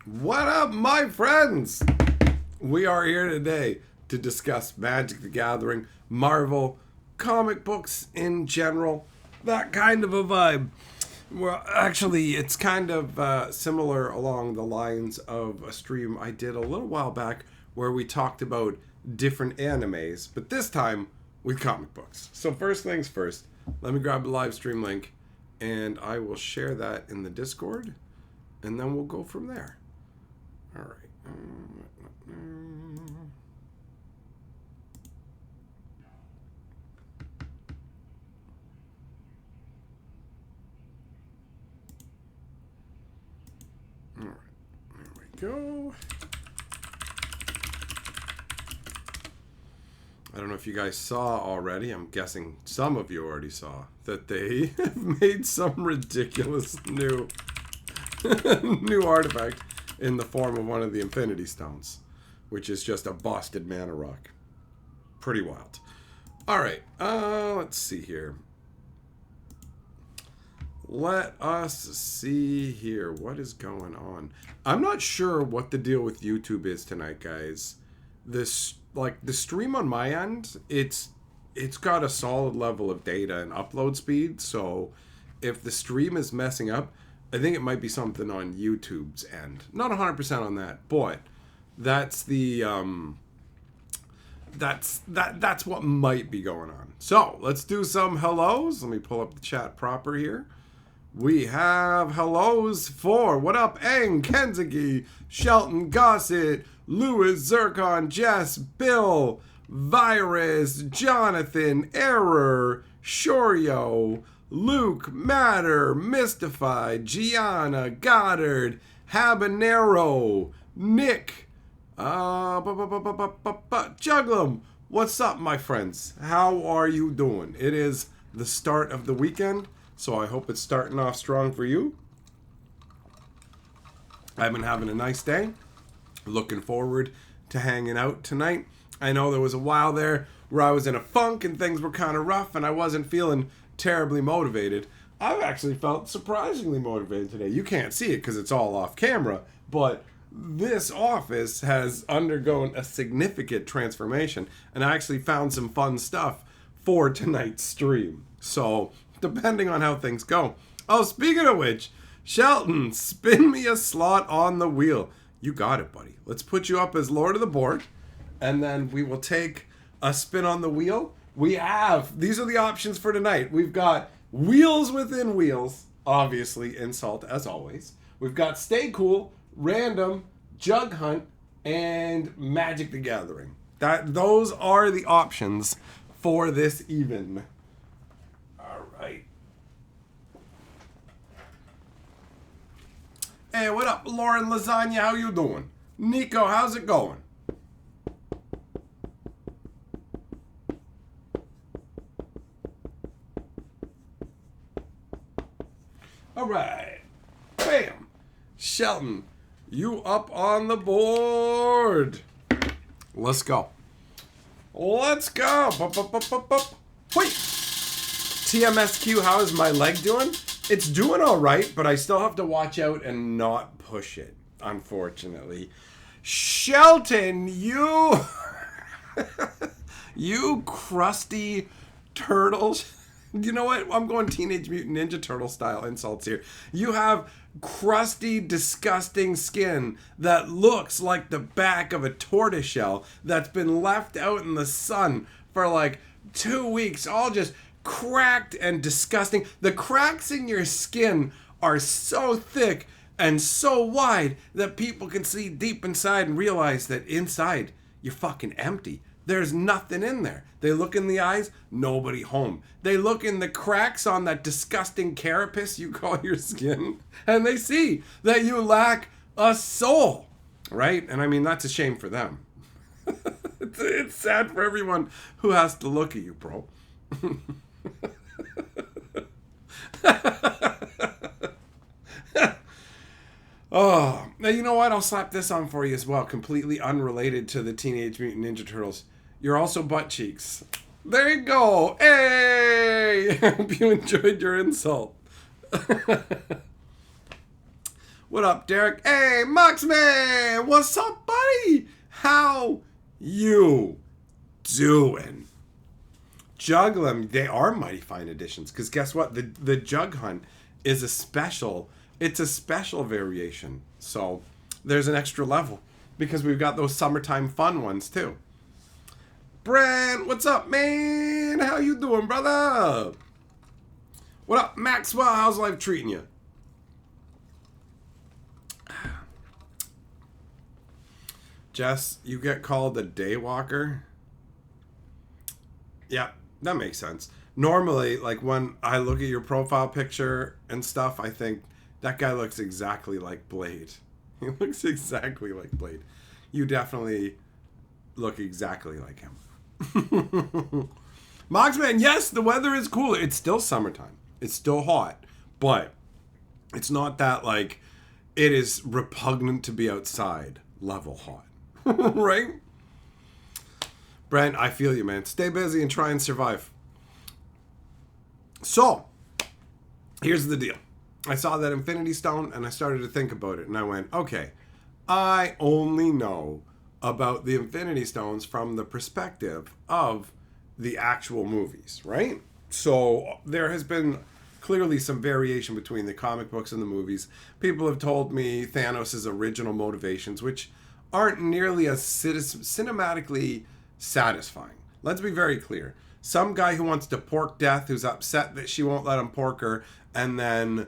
What up, my friends? We are here today to discuss Magic the Gathering, Marvel, comic books in general, that kind of a vibe. Well, actually, it's kind of similar along the lines of a stream I did a little while back where we talked about different animes, but this time with comic books. So first things first, let me grab the live stream link and I will share that in the Discord and then we'll go from there. All right. All right, there we go. I don't know if you guys saw already. I'm guessing some of you already saw that they have made some ridiculous new new artifact in the form of one of the Infinity Stones, which is just a busted mana rock. Pretty wild. All right, let's see here. Let us see here. What is going on? I'm not sure what the deal with YouTube is tonight, guys. This, like, the stream on my end, it's got a solid level of data and upload speed, so if the stream is messing up, I think it might be something on YouTube's end. Not 100% on that, but that's the that's what might be going on. So let's do some hellos. Let me pull up the chat proper here. We have hellos for what up, Aang, Kenzigi, Shelton, Gossett, Lewis, Zircon, Jess, Bill, Virus, Jonathan, Error, Shorio, Luke, Matter, Mystified, Gianna, Goddard, Habanero, Nick, Juglum. What's up, my friends? How are you doing? It is the start of the weekend, so I hope it's starting off strong for you. I've been having a nice day. Looking forward to hanging out tonight. I know there was a while there where I was in a funk and things were kind of rough and I wasn't feeling terribly motivated. I've actually felt surprisingly motivated today. You can't see it because it's all off camera, but this office has undergone a significant transformation and I actually found some fun stuff for tonight's stream. So, depending on how things go. Oh, speaking of which, Shelton, spin me a slot on the wheel. You got it, buddy. Let's put you up as Lord of the Board, and then we will take a spin on the wheel. These are the options for tonight. We've got Wheels Within Wheels, obviously insult as always. We've got Stay Cool, Random, Jug Hunt, and Magic the Gathering. Those are the options for this even. All right. Hey, what up, Lauren Lasagna? How you doing? Nico, how's it going? All right. Bam. Shelton, you up on the board. Let's go. Let's go. Wait. TMSQ, how is my leg doing? It's doing all right, but I still have to watch out and not push it, unfortunately. Shelton, you... you crusty turtles. You know what? I'm going Teenage Mutant Ninja Turtle style insults here. You have crusty, disgusting skin that looks like the back of a tortoiseshell that's been left out in the sun for like 2 weeks, all just cracked and disgusting. The cracks in your skin are so thick and so wide that people can see deep inside and realize that inside you're fucking empty. There's nothing in there. They look in the eyes, nobody home. They look in the cracks on that disgusting carapace you call your skin, and they see that you lack a soul, right? And I mean, that's a shame for them. It's sad for everyone who has to look at you, bro. Oh, now you know what? I'll slap this on for you as well. Completely unrelated to the Teenage Mutant Ninja Turtles. You're also butt cheeks. There you go. Hey! Hope you enjoyed your insult. What up, Derek? Hey, Muxman! What's up, buddy? How you doing? Juggle them. They are mighty fine editions. Because guess what? The Jug Hunt is a special. It's a special variation. So there's an extra level. Because we've got those summertime fun ones, too. Brent, what's up, man? How you doing, brother? What up, Maxwell? How's life treating you? Jess, you get called a daywalker? Yeah, that makes sense. Normally, like when I look at your profile picture and stuff, I think that guy looks exactly like Blade. He looks exactly like Blade. You definitely look exactly like him. Moxman, yes, the weather is cool. It's still summertime. It's still hot. But it's not that, like, it is repugnant to be outside level hot. Right? Brent, I feel you, man. Stay busy and try and survive. So, here's the deal. I saw that Infinity Stone and I started to think about it. And I went, okay, I only know about the Infinity Stones from the perspective of the actual movies, right? So there has been clearly some variation between the comic books and the movies. People have told me Thanos' original motivations, which aren't nearly as cinematically satisfying. Let's be very clear. Some guy who wants to pork Death, who's upset that she won't let him pork her, and then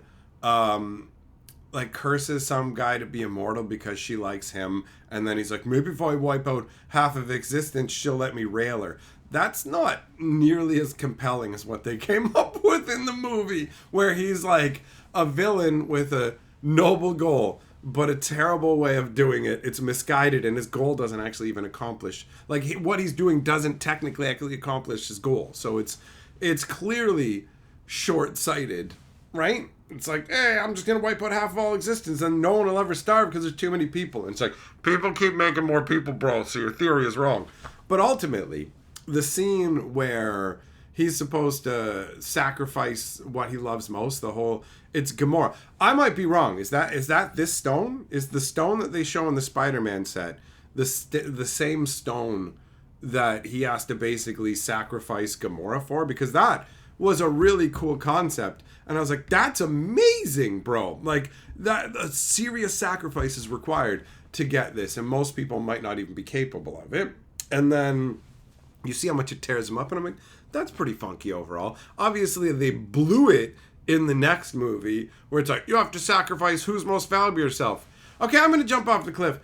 like curses some guy to be immortal because she likes him, and then he's like, maybe if I wipe out half of existence, she'll let me rail her. That's not nearly as compelling as what they came up with in the movie, where he's like a villain with a noble goal, but a terrible way of doing it. It's misguided, and his goal doesn't actually even accomplish. Like, what he's doing doesn't technically actually accomplish his goal. So it's clearly short-sighted, right? It's like, hey, I'm just going to wipe out half of all existence and no one will ever starve because there's too many people. And it's like, people keep making more people, bro, so your theory is wrong. But ultimately, the scene where he's supposed to sacrifice what he loves most, it's Gamora. I might be wrong. Is that this stone? Is the stone that they show in the Spider-Man set the same stone that he has to basically sacrifice Gamora for? Because that was a really cool concept. And I was like, that's amazing, bro. Like, that a serious sacrifice is required to get this. And most people might not even be capable of it. And then you see how much it tears them up. And I'm like, that's pretty funky overall. Obviously, they blew it in the next movie where it's like, you have to sacrifice who's most valuable to yourself. Okay, I'm going to jump off the cliff.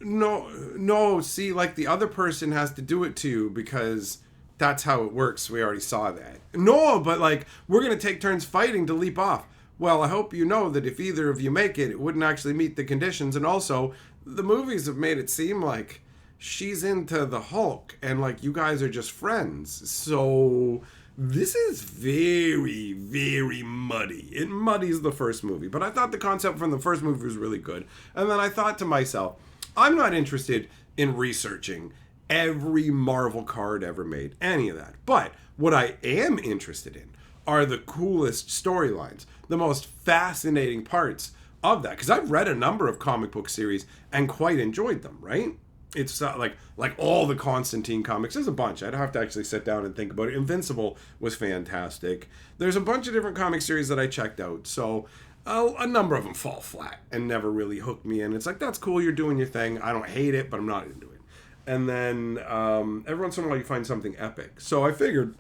No, see, like the other person has to do it to you because that's how it works. We already saw that. No, but like, we're going to take turns fighting to leap off. Well, I hope you know that if either of you make it, it wouldn't actually meet the conditions. And also, the movies have made it seem like she's into the Hulk and like you guys are just friends. So this is very, very muddy. It muddies the first movie. But I thought the concept from the first movie was really good. And then I thought to myself, I'm not interested in researching every Marvel card ever made, any of that. But what I am interested in are the coolest storylines, the most fascinating parts of that. Because I've read a number of comic book series and quite enjoyed them, right? It's like all the Constantine comics. There's a bunch. I'd have to actually sit down and think about it. Invincible was fantastic. There's a bunch of different comic series that I checked out. So a number of them fall flat and never really hooked me in. It's like, that's cool, you're doing your thing. I don't hate it, but I'm not into it. And then every once in a while you find something epic. So I figured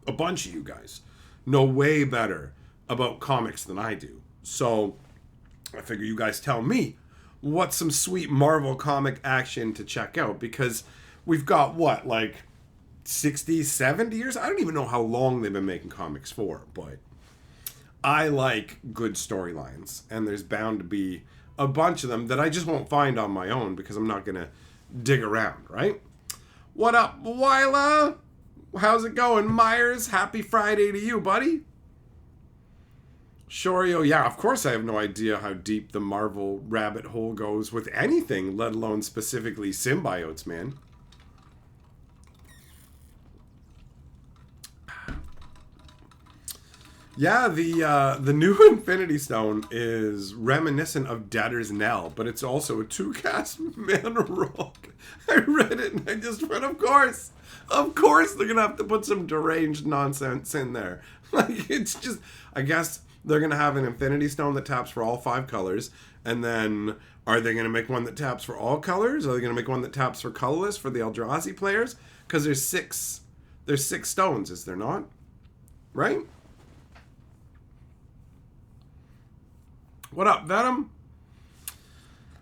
a bunch of you guys know way better about comics than I do. So I figure you guys tell me what's some sweet Marvel comic action to check out. Because we've got, what, like 60, 70 years? I don't even know how long they've been making comics for. But I like good storylines. And there's bound to be a bunch of them that I just won't find on my own because I'm not going to dig around, right? What up, Wyla? How's it going, Myers? Happy Friday to you, buddy. Shorio, yeah, of course I have no idea how deep the Marvel rabbit hole goes with anything, let alone specifically symbiotes, man. Yeah, the new Infinity Stone is reminiscent of Debtor's Knell, but it's also a 2-cast mana rock. I read it and I just went, of course they're gonna have to put some deranged nonsense in there. Like, it's just, I guess they're gonna have an Infinity Stone that taps for all 5 colors, and then are they gonna make one that taps for all colors? Are they gonna make one that taps for colorless for the Eldrazi players? Because there's 6 stones, is there not? Right? What up, Venom?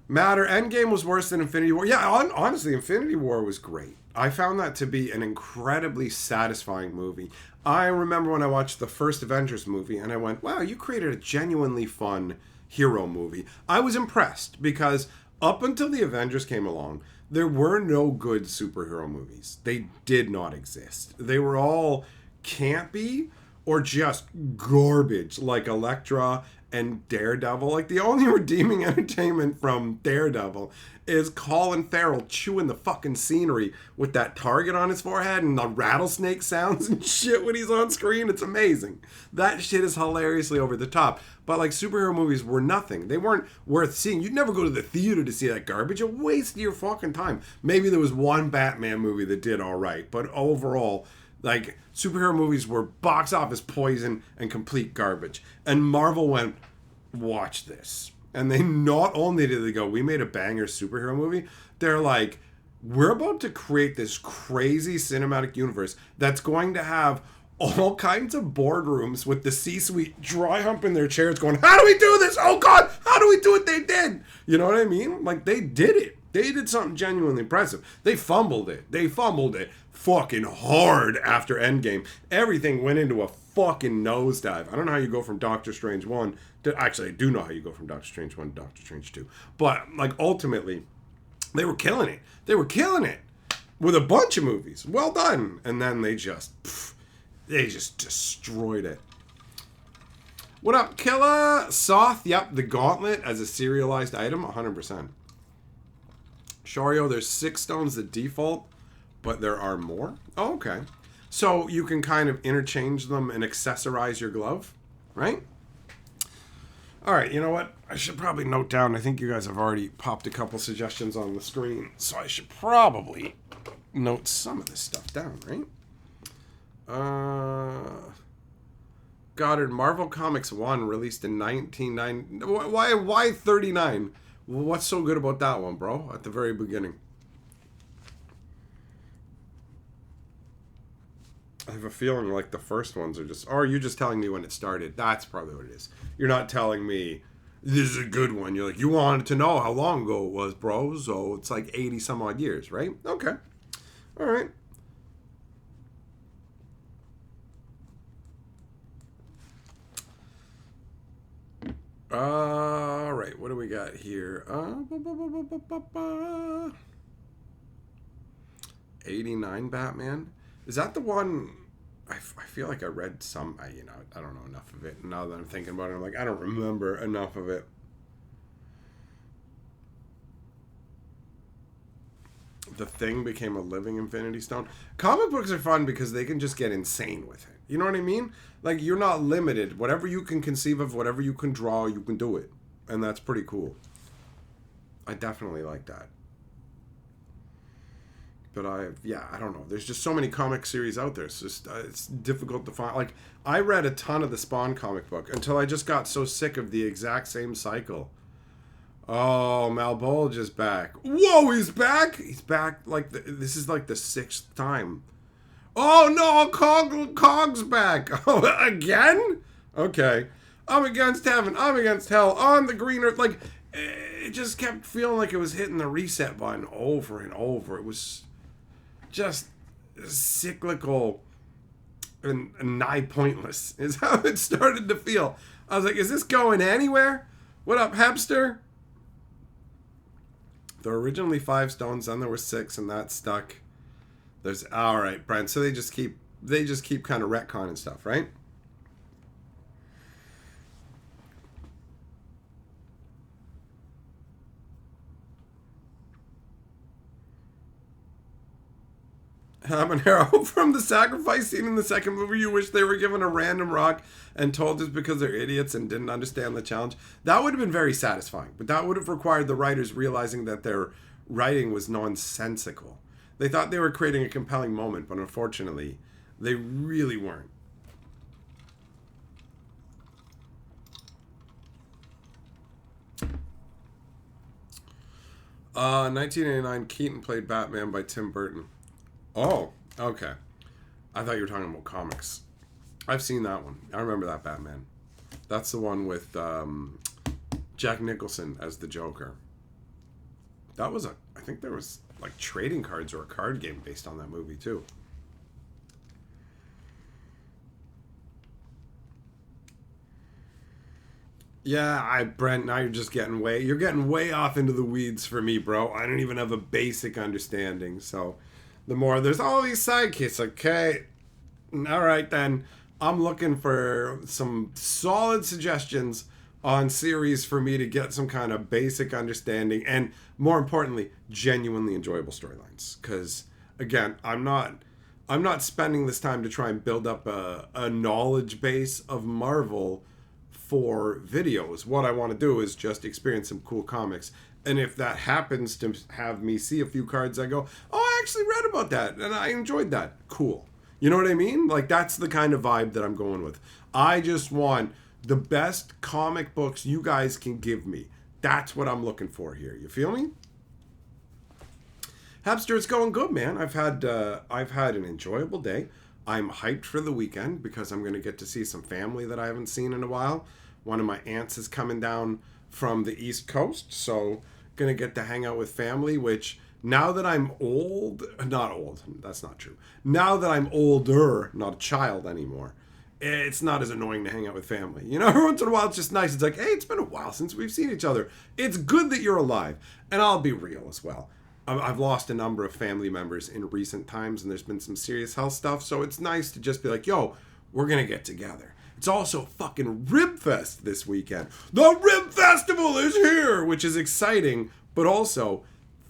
Matter, Endgame was worse than Infinity War. Yeah, honestly, Infinity War was great. I found that to be an incredibly satisfying movie. I remember when I watched the first Avengers movie and I went, wow, you created a genuinely fun hero movie. I was impressed because up until the Avengers came along, there were no good superhero movies. They did not exist. They were all campy or just garbage, like Elektra and Daredevil. Like, the only redeeming entertainment from Daredevil is Colin Farrell chewing the fucking scenery with that target on his forehead and the rattlesnake sounds and shit when he's on screen. It's amazing. That shit is hilariously over the top. But, like, superhero movies were nothing. They weren't worth seeing. You'd never go to the theater to see that garbage. You wasted your fucking time. Maybe there was one Batman movie that did all right, but overall, like, superhero movies were box office poison and complete garbage. And Marvel went, watch this. And they not only did they go, we made a banger superhero movie, they're like, we're about to create this crazy cinematic universe that's going to have all kinds of boardrooms with the C-suite dry humping their chairs going, how do we do this? Oh God, how do we do what they did? You know what I mean? Like, they did it. They did something genuinely impressive. They fumbled it fucking hard after Endgame. Everything went into a fucking nosedive. I don't know how you go from Doctor Strange 1 to... Actually, I do know how you go from Doctor Strange 1 to Doctor Strange 2. But, like, ultimately, they were killing it. They were killing it with a bunch of movies. Well done. And then they just destroyed it. What up, Killa? Soth, yep, the gauntlet as a serialized item, 100%. Shorio, there's 6 stones that default, but there are more? Oh, okay. So you can kind of interchange them and accessorize your glove, right? All right, you know what? I should probably note down, I think you guys have already popped a couple suggestions on the screen, so I should probably note some of this stuff down, right? Goddard, Marvel Comics 1 released in 1990. Why 39? What's so good about that one, bro? At the very beginning. I have a feeling like the first ones are just... Or are you just telling me when it started? That's probably what it is. You're not telling me this is a good one. You're like, you wanted to know how long ago it was, bro. So it's like 80 some odd years, right? Okay. All right. All right, what do we got here? 89 Batman. Is that the one? I feel like I read some. I don't know enough of it. Now that I'm thinking about it, I'm like, I don't remember enough of it. The Thing became a living Infinity Stone. Comic books are fun because they can just get insane with it. You know what I mean? Like, you're not limited. Whatever you can conceive of, whatever you can draw, you can do it. And that's pretty cool. I definitely like that. But I don't know. There's just so many comic series out there. It's just, it's difficult to find. Like, I read a ton of the Spawn comic book until I just got so sick of the exact same cycle. Oh, Malbolge is back. Whoa, he's back? He's back like this is like the 6th time. Oh no, Cog's back. Oh, again? Okay. I'm against heaven. I'm against hell. On the green earth. Like, it just kept feeling like it was hitting the reset button over and over. It was just cyclical and nigh pointless is how it started to feel. I was like, is this going anywhere? What up, Hepster? There were originally 5 stones, then there were 6, and that stuck. There's all right, Brent. So they just keep kind of retconning stuff, right? Habanero from the sacrifice scene in the second movie. You wish they were given a random rock and told it's because they're idiots and didn't understand the challenge. That would have been very satisfying, but that would have required the writers realizing that their writing was nonsensical. They thought they were creating a compelling moment, but unfortunately, they really weren't. 1989, Keaton played Batman by Tim Burton. Oh, okay. I thought you were talking about comics. I've seen that one. I remember that Batman. That's the one with Jack Nicholson as the Joker. That was I think there was like trading cards or a card game based on that movie too. Yeah, Brent, now you're getting way off into the weeds for me, bro. I don't even have a basic understanding. So the more there's all these sidekicks, okay. All right then. I'm looking for some solid suggestions on series for me to get some kind of basic understanding and more importantly, genuinely enjoyable storylines. Cause again, I'm not spending this time to try and build up a knowledge base of Marvel for videos. What I want to do is just experience some cool comics. And if that happens to have me see a few cards, I go, oh, I actually read about that and I enjoyed that. Cool. You know what I mean? Like, that's the kind of vibe that I'm going with. I just want the best comic books you guys can give me. That's what I'm looking for here. You feel me? Hapster, it's going good, man. I've had an enjoyable day. I'm hyped for the weekend because I'm going to get to see some family that I haven't seen in a while. One of my aunts is coming down from the East Coast, so going to get to hang out with family, which now that I'm not old, that's not true. Now that I'm older, not a child anymore, it's not as annoying to hang out with family. You know, every once in a while it's just nice. It's like, hey, it's been a while since we've seen each other. It's good that you're alive. And I'll be real as well. I've lost a number of family members in recent times, and there's been some serious health stuff, so it's nice to just be like, yo, we're going to get together. It's also fucking Rib Fest this weekend. The Rib Festival is here, which is exciting, but also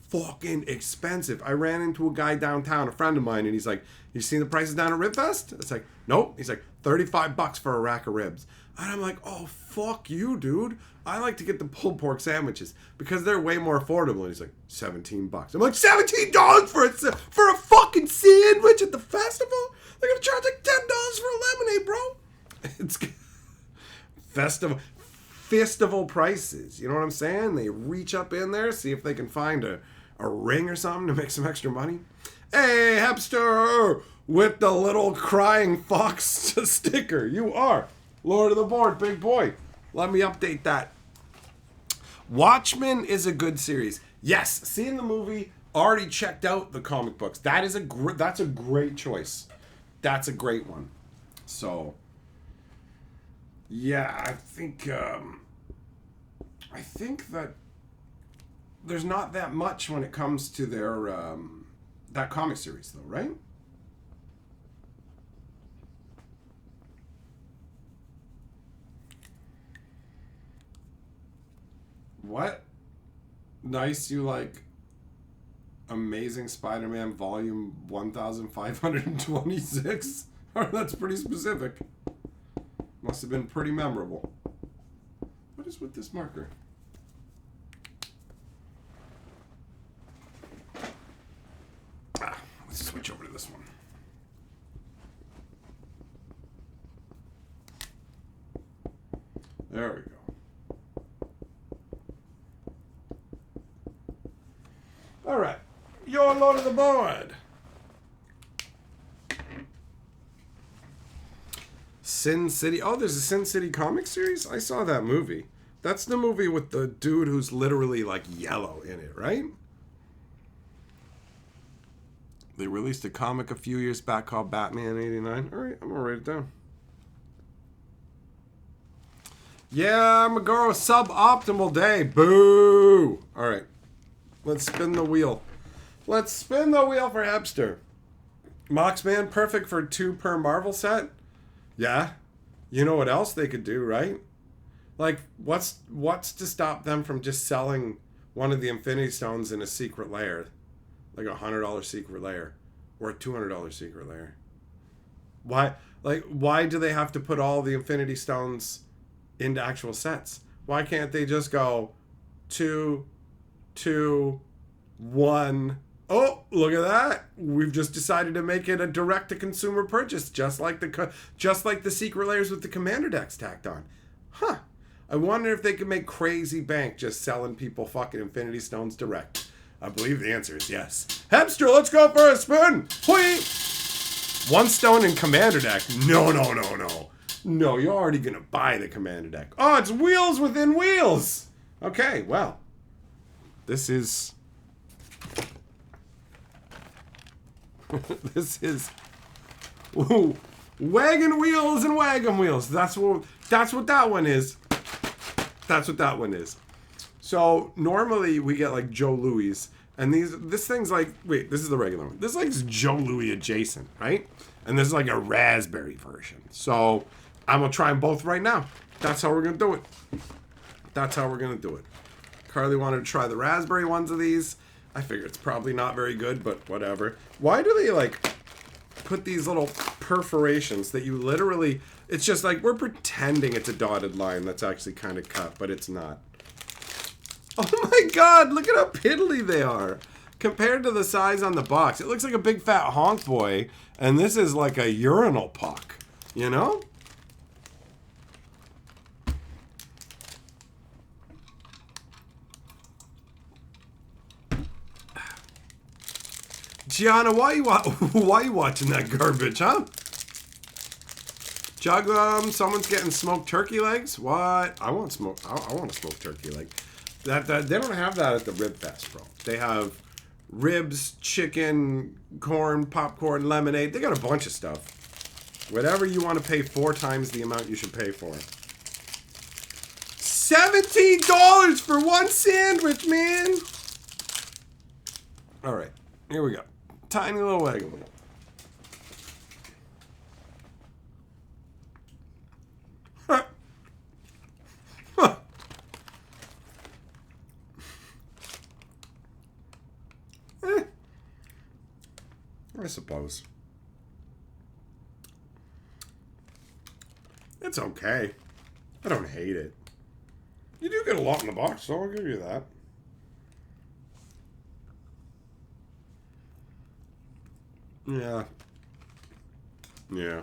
fucking expensive. I ran into a guy downtown, a friend of mine, and he's like, you seen the prices down at Rib Fest? It's like, nope. He's like, $35 for a rack of ribs. And I'm like, oh, fuck you, dude. I like to get the pulled pork sandwiches because they're way more affordable. And he's like, $17. I'm like, $17 for a fucking sandwich at the festival? They're going to charge like $10 for a lemonade, bro. It's festival prices. You know what I'm saying? They reach up in there, see if they can find a ring or something to make some extra money. Hey, Hepster, with the little crying fox sticker. You are Lord of the Board, big boy. Let me update that. Watchmen is a good series. Yes, seen the movie, already checked out the comic books. That's a great choice. That's a great one. So, yeah, I think that there's not that much when it comes to their that comic series, though, right? What? Nice, you like Amazing Spider-Man Volume 1526? That's pretty specific. Must have been pretty memorable. What is with this marker? Let's switch over to this one. There we go. All right, you're Lord of the Board. Sin City. Oh, there's a Sin City comic series? I saw that movie. That's the movie with the dude who's literally like yellow in it, right? They released a comic a few years back called Batman 89. All right, I'm going to write it down. Yeah, Magoro, suboptimal day. Boo. All right. Let's spin the wheel. Let's spin the wheel for Hepster. Moxman, perfect for 2 per Marvel set? Yeah. You know what else they could do, right? Like, what's to stop them from just selling one of the Infinity Stones in a secret lair? Like $100 secret lair. or a $200 secret layer. Why do they have to put all the Infinity Stones into actual sets? Why can't they just go 2, 2, 1? Oh, look at that! We've just decided to make it a direct-to-consumer purchase, just like the secret layers with the commander decks tacked on. Huh? I wonder if they could make crazy bank just selling people fucking Infinity Stones direct. I believe the answer is yes. Hamster, let's go for a spin! Hui! 1 stone in commander deck? No. No, you're already gonna buy the commander deck. Oh, it's wheels within wheels! Okay, well. This is... this is... Ooh, wagon wheels and wagon wheels. That's what that one is. That's what that one is. So, normally we get like Joe Louis. And this thing's like... Wait, this is the regular one. This is like Joe Louis adjacent, right? And this is like a raspberry version. So, I'm going to try them both right now. That's how we're going to do it. That's how we're going to do it. Carly wanted to try the raspberry ones of these. I figure it's probably not very good, but whatever. Why do they, like, put these little perforations that you literally... It's just like, we're pretending it's a dotted line that's actually kind of cut, but it's not. Oh my god, look at how piddly they are. Compared to the size on the box. It looks like a big fat honk boy, and this is like a urinal puck. You know? Gianna, why you watching that garbage, huh? Jug, someone's getting smoked turkey legs. What? I want a smoked turkey leg. That they don't have that at the Rib Fest, bro. They have ribs, chicken, corn, popcorn, lemonade. They got a bunch of stuff. Whatever you want to pay 4 times the amount you should pay for it. $17 for 1 sandwich, man. All right, here we go. Tiny little wagon wheel. I suppose. It's okay. I don't hate it. You do get a lot in the box, so I'll give you that. Yeah. Yeah.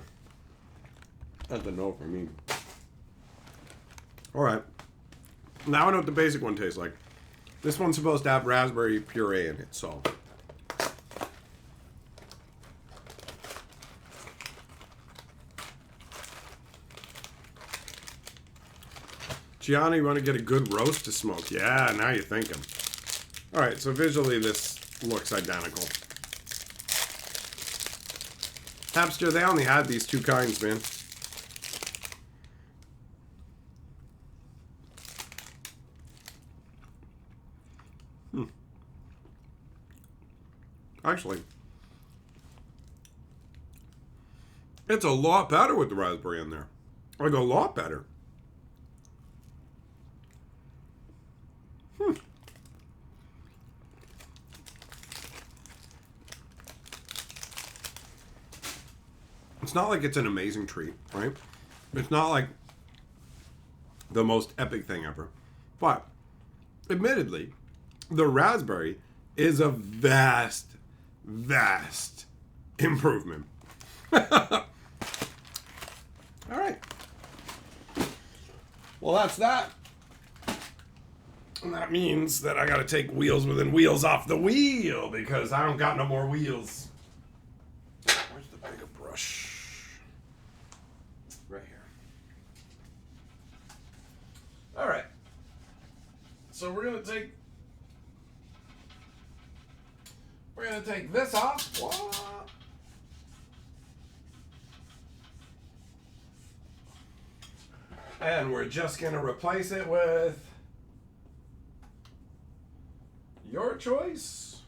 That's a no for me. Alright. Now I know what the basic one tastes like. This one's supposed to have raspberry puree in it, so... Gianna, you want to get a good roast to smoke? Yeah, now you're thinking. Alright, so visually this looks identical. Hamster, they only had these 2 kinds, man. Actually, it's a lot better with the raspberry in there. Like, a lot better. It's not like it's an amazing treat, right? It's not like the most epic thing ever. But, admittedly, the raspberry is a vast, vast improvement. All right. Well, that's that. And that means that I gotta take wheels within wheels off the wheel because I don't got no more wheels. Where's the bigger brush? Right here. All right. So we're gonna take this off. What? And we're just gonna replace it with your choice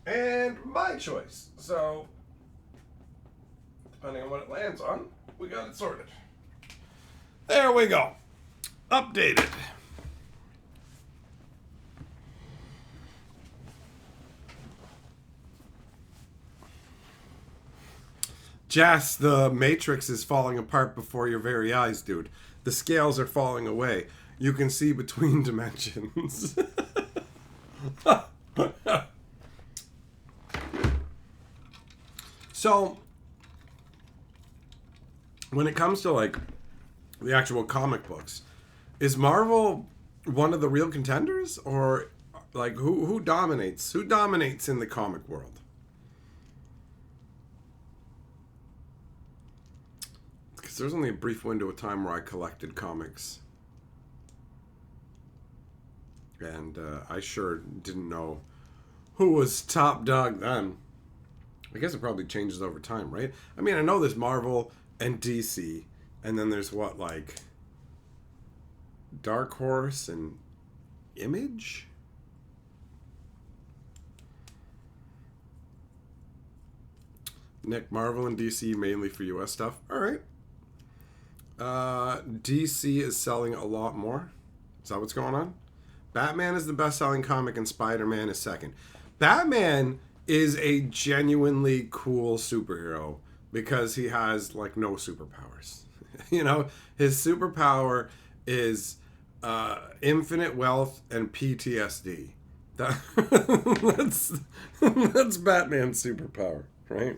and my choice. So, depending on what it lands on, we got it sorted. There we go. Updated. Jess, the Matrix is falling apart before your very eyes, dude. The scales are falling away. You can see between dimensions. So, when it comes to like the actual comic books, is Marvel one of the real contenders, or like who dominates? Who dominates in the comic world? Because there's only a brief window of time where I collected comics, and I sure didn't know who was top dog then. I guess it probably changes over time, right? I mean, I know there's Marvel and DC, and then there's what, like Dark Horse and Image? Nick, Marvel and DC mainly for US stuff. All right. DC is selling a lot more. Is that what's going on? Batman is the best-selling comic and Spider-Man is second. Batman is a genuinely cool superhero because he has like no superpowers. You know, his superpower is infinite wealth and PTSD. That's Batman's superpower, right?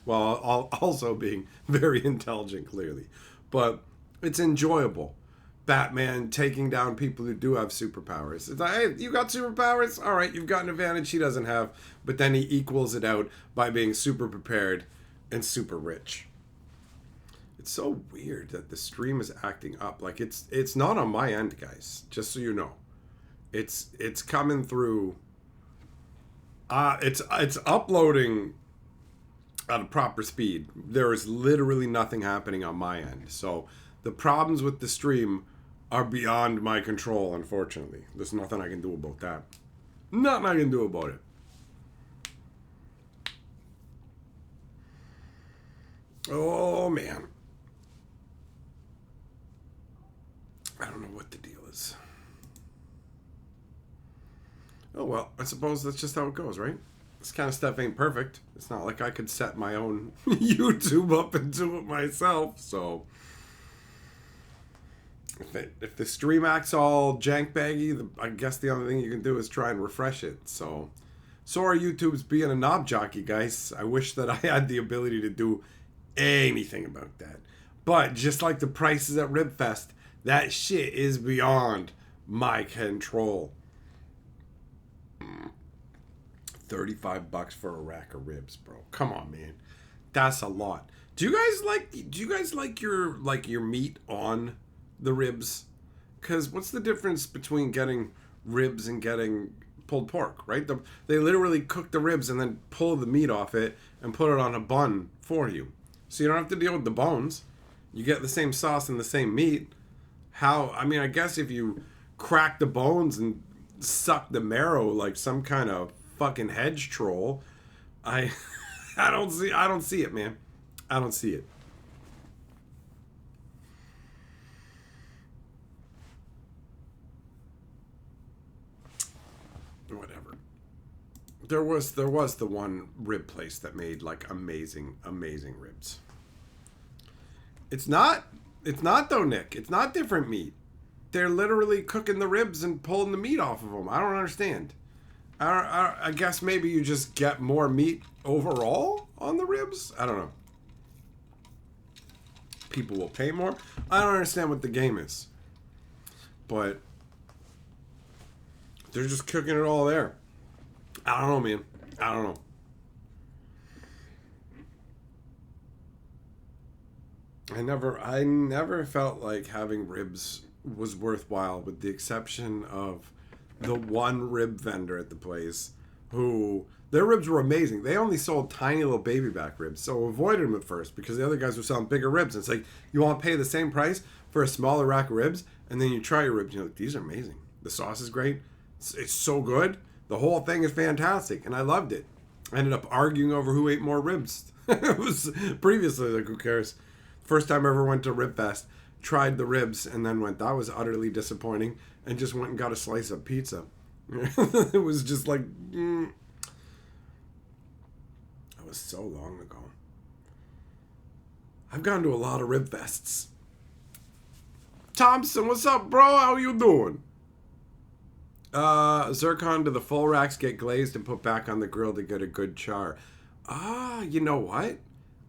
While also being very intelligent, clearly. But it's enjoyable. Batman taking down people who do have superpowers. It's like, hey, you got superpowers? All right, you've got an advantage he doesn't have. But then he equals it out by being super prepared and super rich. It's so weird that the stream is acting up. Like it's not on my end, guys. Just so you know, it's coming through. It's uploading at a proper speed. There is literally nothing happening on my end. So the problems with the stream are beyond my control, unfortunately. There's nothing I can do about that. Nothing I can do about it. Oh, man. I don't know what the deal is. Oh, well, I suppose that's just how it goes, right? This kind of stuff ain't perfect. It's not like I could set my own YouTube up and do it myself, so if the stream acts all jank baggy, I guess the only thing you can do is try and refresh it. So are YouTube's being a knob jockey, guys. I wish that I had the ability to do anything about that. But just like the prices at Ribfest, that shit is beyond my control. $35 for a rack of ribs, bro. Come on, man. That's a lot. Do you guys like your meat on the ribs? Because what's the difference between getting ribs and getting pulled pork, right? They literally cook the ribs and then pull the meat off it and put it on a bun for you. So you don't have to deal with the bones. You get the same sauce and the same meat. I guess if you crack the bones and suck the marrow like some kind of fucking hedge troll, I don't see it, man. I don't see it. Whatever. There was the one rib place that made like amazing ribs. It's not though, Nick. It's not different meat. They're literally cooking the ribs and pulling the meat off of them. I don't understand. I guess maybe you just get more meat overall on the ribs? I don't know. People will pay more? I don't understand what the game is. But they're just cooking it all there. I don't know, man. I don't know. I never felt like having ribs was worthwhile, with the exception of the one rib vendor at the place who, their ribs were amazing. They only sold tiny little baby back ribs, so avoided them at first because the other guys were selling bigger ribs. And it's like, you want to pay the same price for a smaller rack of ribs, and then you try your ribs and you're like, these are amazing. The sauce is great. It's so good. The whole thing is fantastic, and I loved it. I ended up arguing over who ate more ribs. It was previously like, who cares? First time I ever went to Ribfest, tried the ribs, and then went, that was utterly disappointing, and just went and got a slice of pizza. It was just like, That was so long ago. I've gone to a lot of rib fests. Thompson, what's up, bro? How you doing? Zircon, do the full racks get glazed and put back on the grill to get a good char? You know what?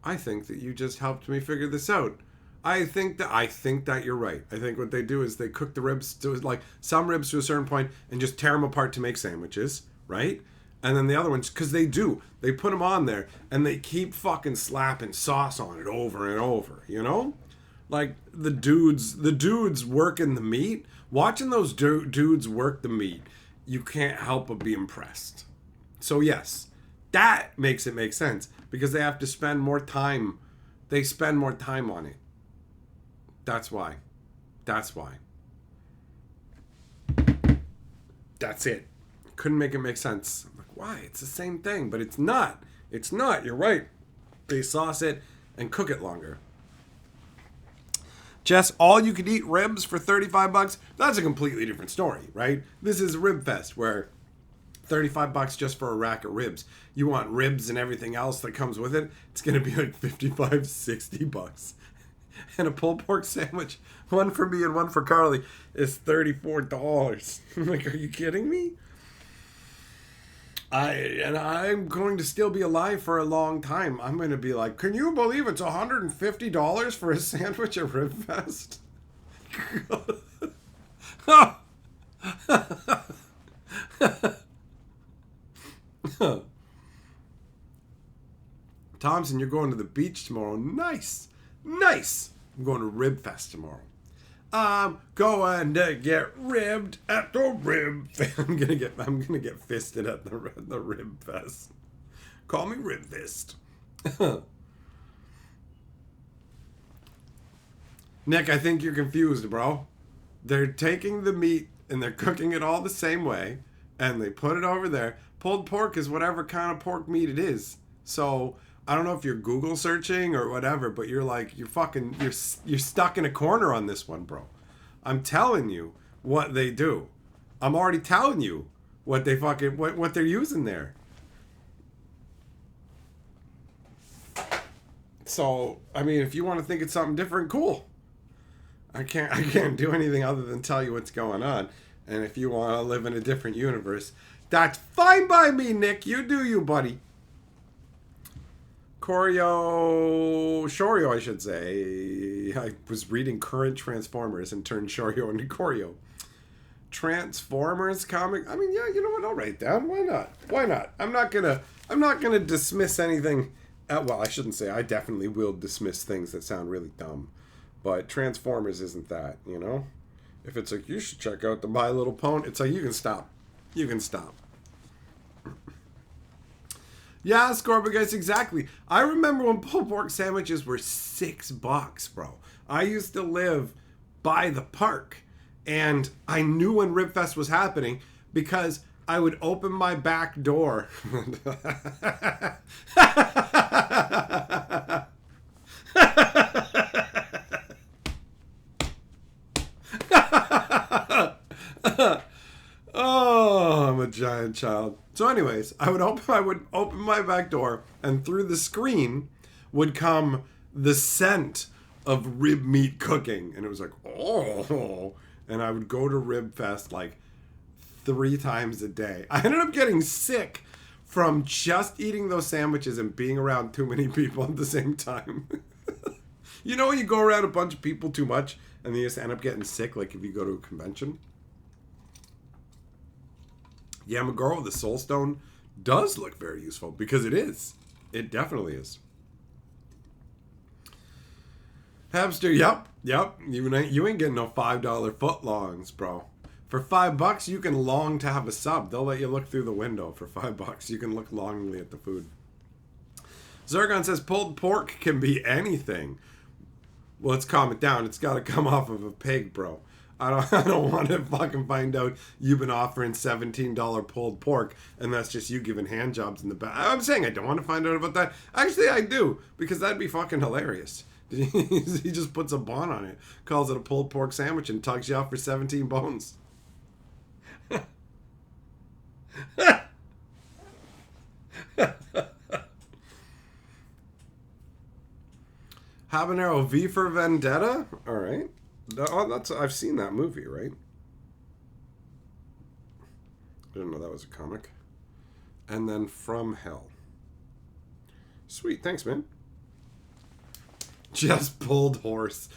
I think that you just helped me figure this out. I think that you're right. I think what they do is they cook the ribs to like some ribs to a certain point and just tear them apart to make sandwiches, right? And then the other ones, because they put them on there and they keep fucking slapping sauce on it over and over, you know? Like the dudes working the meat, watching those dudes work the meat, you can't help but be impressed. So yes, that makes it make sense because they have to spend more time. They spend more time on it. That's why. That's it. Couldn't make it make sense. I'm like, why? It's the same thing, but it's not. It's not. You're right. They sauce it and cook it longer. Jess, all you could eat ribs for $35? That's a completely different story, right? This is Rib Fest where $35 just for a rack of ribs. You want ribs and everything else that comes with it, it's going to be like $55-$60. And a pulled pork sandwich, one for me and one for Carly, is $34. I'm like, are you kidding me? I'm going to still be alive for a long time. I'm going to be like, can you believe it's $150 for a sandwich at Rib Fest? Thompson, you're going to the beach tomorrow. Nice. I'm going to Rib Fest tomorrow. I'm going to get ribbed at the Rib Fest. I'm gonna get fisted at the Rib Fest. Call me Rib Fist. Nick, I think you're confused, bro. They're taking the meat and they're cooking it all the same way, and they put it over there. Pulled pork is whatever kind of pork meat it is. So I don't know if you're Google searching or whatever, but you're stuck in a corner on this one, bro. I'm telling you what they do. I'm already telling you what they what they're using there. So, I mean, if you want to think it's something different, cool. I can't do anything other than tell you what's going on. And if you want to live in a different universe, that's fine by me, Nick. You do you, buddy. Shorio, I should say. I was reading current Transformers and turned Shorio into Corio. Transformers comic. I mean, yeah, you know what? I'll write down. Why not? I'm not gonna dismiss anything. Well, I shouldn't say. I definitely will dismiss things that sound really dumb. But Transformers isn't that, you know? If it's like, you should check out the My Little Pony, it's like, you can stop. Yeah, Scorpius, exactly. I remember when pulled pork sandwiches were $6, bro. I used to live by the park, and I knew when Rib Fest was happening because I would open my back door. Oh, I'm a giant child. So anyways, I would open my back door, and through the screen would come the scent of rib meat cooking. And it was like, oh. And I would go to Rib Fest like 3 times a day. I ended up getting sick from just eating those sandwiches and being around too many people at the same time. You know when you go around a bunch of people too much and then you just end up getting sick, like if you go to a convention? Yeah, Magoro, the Soul Stone does look very useful because it is. It definitely is. Hamster, yep. You ain't getting no $5 footlongs, bro. For $5, you can long to have a sub. They'll let you look through the window for $5. You can look longingly at the food. Zergon says pulled pork can be anything. Well, let's calm it down. It's got to come off of a pig, bro. I don't want to fucking find out you've been offering $17 pulled pork and that's just you giving hand jobs in the back. I'm saying I don't want to find out about that. Actually, I do, because that'd be fucking hilarious. He just puts a bun on it, calls it a pulled pork sandwich, and tugs you off for 17 bones. Habanero V for Vendetta? Alright. Oh, I've seen that movie, right? I didn't know that was a comic. And then From Hell. Sweet, thanks, man. Just pulled horse.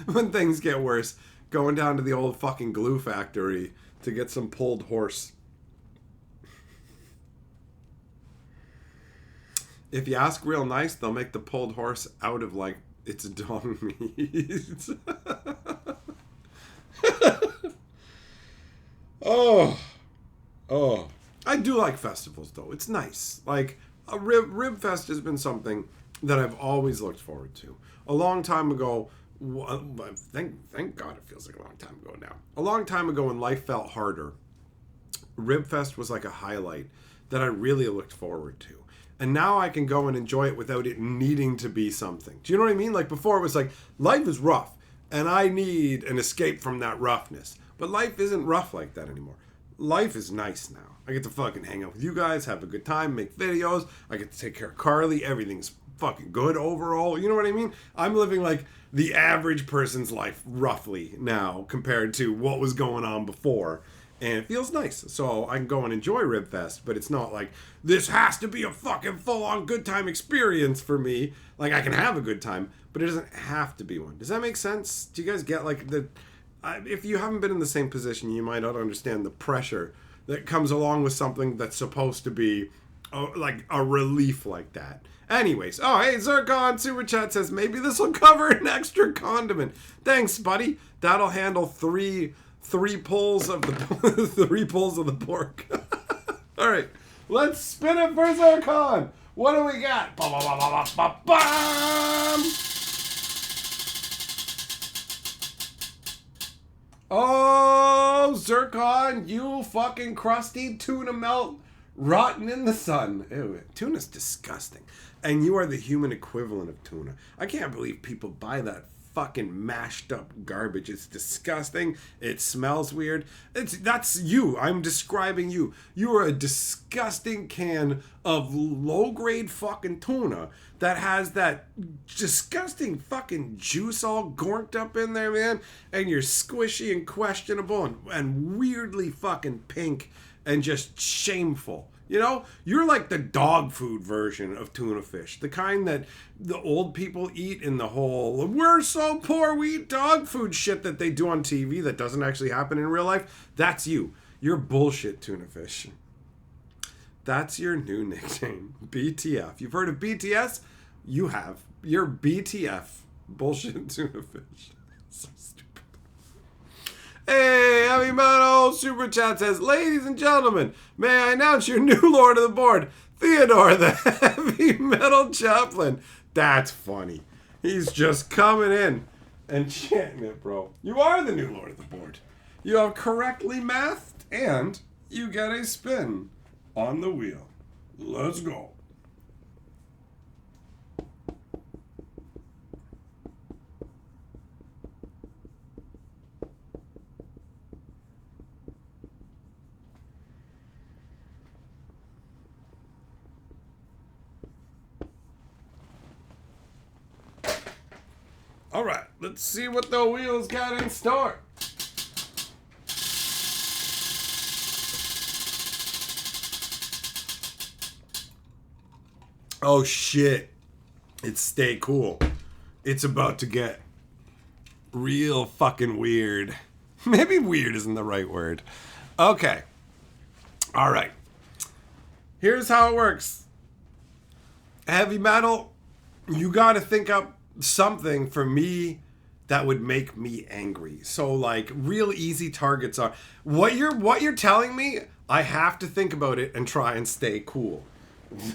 When things get worse, going down to the old fucking glue factory to get some pulled horse. If you ask real nice, they'll make the pulled horse out of, like, its dung meat. Oh. I do like festivals, though. It's nice. Like, a Rib Fest has been something that I've always looked forward to. A long time ago, thank God it feels like a long time ago now. A long time ago when life felt harder, Rib Fest was like a highlight that I really looked forward to. And now I can go and enjoy it without it needing to be something. Do you know what I mean? Like before it was like, life is rough and I need an escape from that roughness. But life isn't rough like that anymore. Life is nice now. I get to fucking hang out with you guys, have a good time, make videos. I get to take care of Carly. Everything's fucking good overall. You know what I mean? I'm living like the average person's life roughly now compared to what was going on before. And it feels nice. So I can go and enjoy Ribfest, but it's not like, this has to be a fucking full-on good time experience for me. Like, I can have a good time, but it doesn't have to be one. Does that make sense? Do you guys get, like, if you haven't been in the same position, you might not understand the pressure that comes along with something that's supposed to be, like, a relief like that. Anyways, oh, hey, Zircon Super Chat says, maybe this will cover an extra condiment. Thanks, buddy. That'll handle three pulls of the three pulls of the pork. All right, let's spin it for Zircon. What do we got? Oh, Zircon, you fucking crusty tuna melt rotten in the sun. Ew, tuna's disgusting. And you are the human equivalent of tuna. I can't believe people buy that fucking mashed up garbage. It's disgusting. It smells weird. That's you. I'm describing you. You are a disgusting can of low grade fucking tuna that has that disgusting fucking juice all gorked up in there, man. And you're squishy and questionable and weirdly fucking pink and just shameful. You know, you're like the dog food version of tuna fish. The kind that the old people eat in the whole, we're so poor, we eat dog food shit that they do on TV that doesn't actually happen in real life. That's you. You're bullshit tuna fish. That's your new nickname, BTF. You've heard of BTS? You have. You're BTF. Bullshit tuna fish. So stupid. Hey, Heavy Metal Super Chat says, ladies and gentlemen, may I announce your new Lord of the Board, Theodore the Heavy Metal Chaplain. That's funny. He's just coming in and chanting it, bro. You are the new Lord of the Board. You have correctly mathed, and you get a spin on the wheel. Let's go. All right, let's see what the wheels got in store. Oh shit. It's Stay Cool. It's about to get real fucking weird. Maybe weird isn't the right word. Okay. All right. Here's how it works. Heavy Metal, you got to think up something for me that would make me angry. So like real easy targets are what you're telling me, I have to think about it and try and stay cool.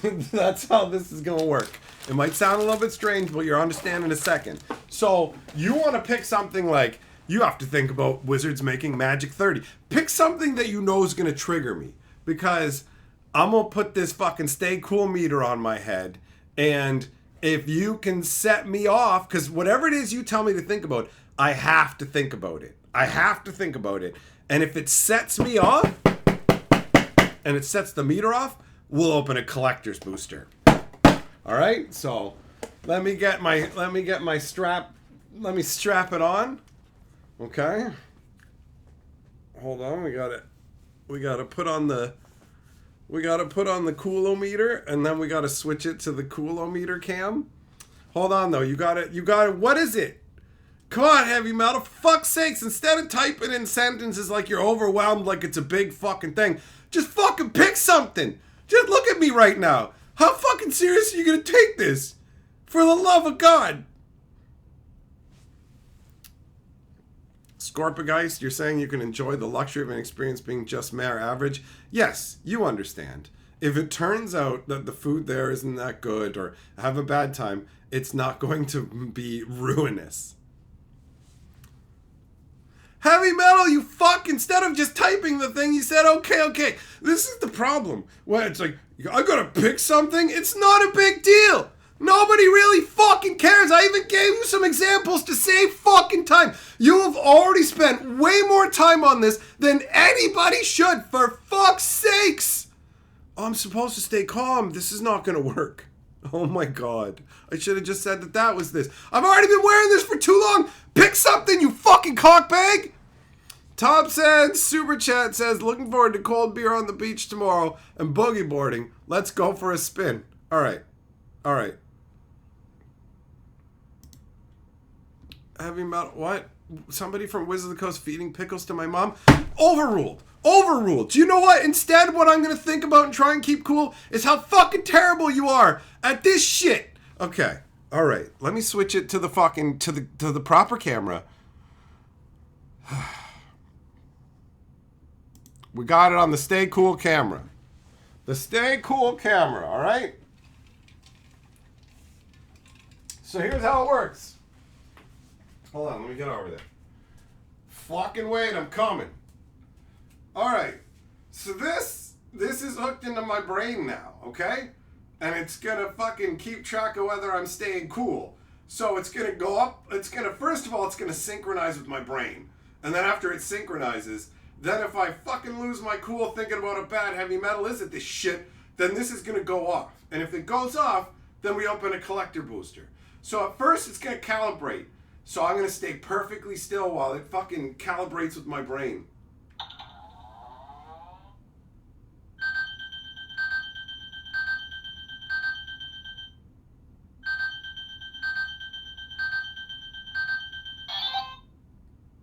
That's how this is gonna work. It might sound a little bit strange, but you'll understand in a second. So you want to pick something like, you have to think about Wizards making Magic 30. Pick something that you know is gonna trigger me, because I'm gonna put this fucking stay cool meter on my head, and if you can set me off, because whatever it is you tell me to think about, I have to think about it. I have to think about it. And if it sets me off, and it sets the meter off, we'll open a collector's booster. All right? So, Let me get my strap. Let me strap it on. Okay. Hold on, we gotta put on the coolometer, and then we gotta switch it to the coolometer cam. Hold on though, you gotta, what is it? Come on, Heavy Metal, for fuck's sakes, instead of typing in sentences like you're overwhelmed like it's a big fucking thing, just fucking pick something. Just look at me right now. How fucking serious are you gonna take this? For the love of God. Scorpigeist, you're saying you can enjoy the luxury of an experience being just mere average? Yes, you understand. If it turns out that the food there isn't that good or have a bad time, it's not going to be ruinous. Heavy Metal, you fuck, instead of just typing the thing, you said, okay. This is the problem. Well, it's like, I gotta pick something? It's not a big deal. Nobody really fucking cares. I even gave you some examples to save fucking time. You have already spent way more time on this than anybody should, for fuck's sakes. Oh, I'm supposed to stay calm. This is not gonna work. Oh my God. I should have just said that was this. I've already been wearing this for too long. Pick something, you fucking cockbag. Top said, Super Chat says, looking forward to cold beer on the beach tomorrow and boogie boarding. Let's go for a spin. All right. Heavy Metal, what? Somebody from Wizards of the Coast feeding pickles to my mom? Overruled. Do you know what? Instead, what I'm going to think about and try and keep cool is how fucking terrible you are at this shit. Okay. All right. Let me switch it to the fucking, to the proper camera. We got it on the Stay Cool camera. The Stay Cool camera, all right? So here's how it works. Hold on, let me get over there. Fucking wait, I'm coming. Alright, so this is hooked into my brain now, okay? And it's gonna fucking keep track of whether I'm staying cool. So it's gonna go up, first of all, it's gonna synchronize with my brain. And then after it synchronizes, then if I fucking lose my cool thinking about how bad Heavy Metal is at this shit, then this is gonna go off. And if it goes off, then we open a collector booster. So at first it's gonna calibrate. So I'm going to stay perfectly still while it fucking calibrates with my brain.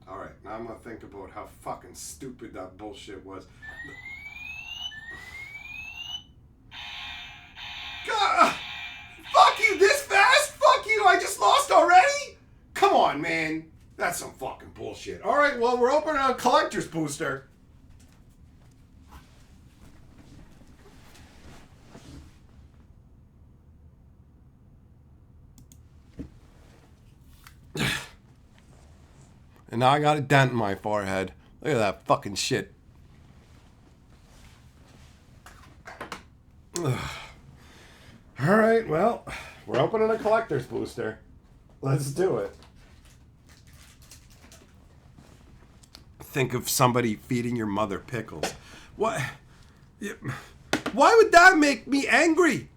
Alright, now I'm going to think about how fucking stupid that bullshit was. God, fuck you this fast? Fuck you, I just lost already? Come on, man. That's some fucking bullshit. All right, well, we're opening a collector's booster. And now I got a dent in my forehead. Look at that fucking shit. All right, well, we're opening a collector's booster. Let's do it. Think of somebody feeding your mother pickles. What? Why would that make me angry?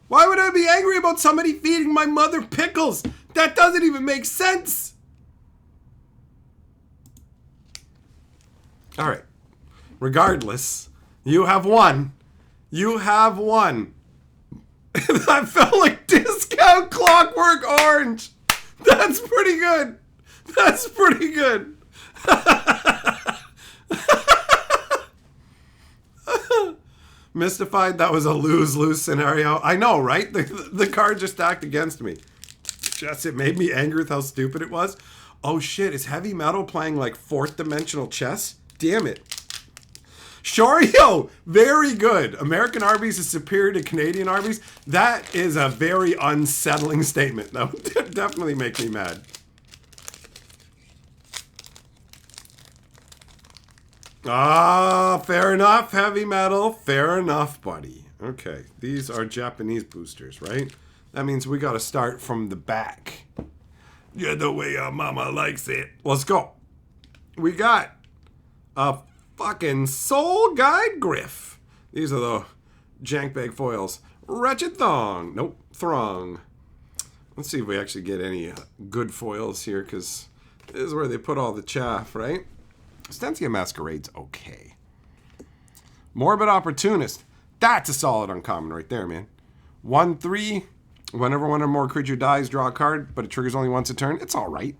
Why would I be angry about somebody feeding my mother pickles? That doesn't even make sense. All right. Regardless, you have won. You have won. That felt like Discount Clockwork Orange. That's pretty good. That's pretty good. Mystified, that was a lose-lose scenario. I know, right? The cards are stacked against me. Just, it made me angry with how stupid it was. Oh shit, is Heavy Metal playing like fourth dimensional chess? Damn it. Shorio, very good. American Arby's is superior to Canadian Arby's. That is a very unsettling statement. That would definitely make me mad. Ah, fair enough, Heavy Metal. Fair enough, buddy. Okay, these are Japanese boosters, right? That means we gotta start from the back. Yeah, the way your mama likes it. Let's go. We got a fucking Soul Guide Griff. These are the jank bag foils. Wretched Thong. Nope. Throng. Let's see if we actually get any good foils here, because this is where they put all the chaff, right? Stensia Masquerade's okay. Morbid Opportunist. That's a solid uncommon right there, man. 1/3. Whenever one or more creature dies, draw a card, but it triggers only once a turn. It's all right.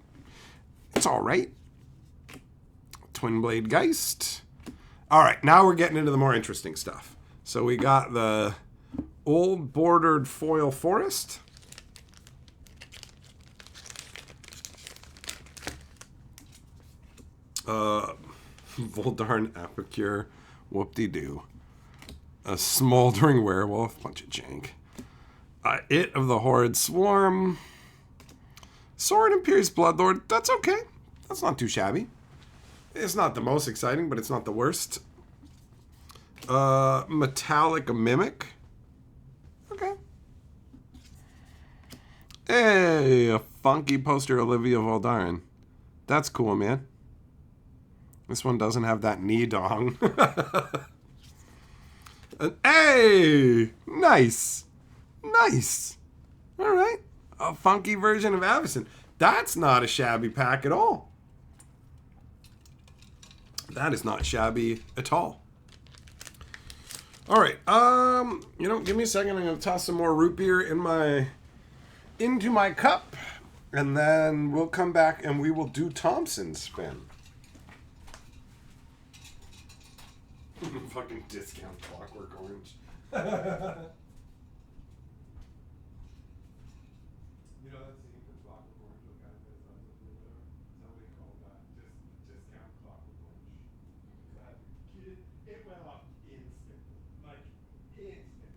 It's all right. Twin Blade Geist. All right, now we're getting into the more interesting stuff. So we got the old bordered foil forest. Voldarn Epicure. Whoop-de-doo. A Smoldering Werewolf. Bunch of jank. It of the Horrid Swarm. Sword and Pierce Bloodlord. That's okay. That's not too shabby. It's not the most exciting, but it's not the worst. Metallic Mimic. Okay. Hey, a funky poster Olivia Voldarn. That's cool, man. This one doesn't have that knee dong. Hey! Nice! Nice! Alright. A funky version of Avacyn. That's not a shabby pack at all. That is not shabby at all. Alright, you know, give me a second. I'm going to toss some more root beer into my cup. And then we'll come back and we will do Thompson's spin. Fucking discount Clockwork Orange. You know, that's the Clockwork Orange. Somebody called that discount Clockwork Orange. It went off instantly. Like, instantly.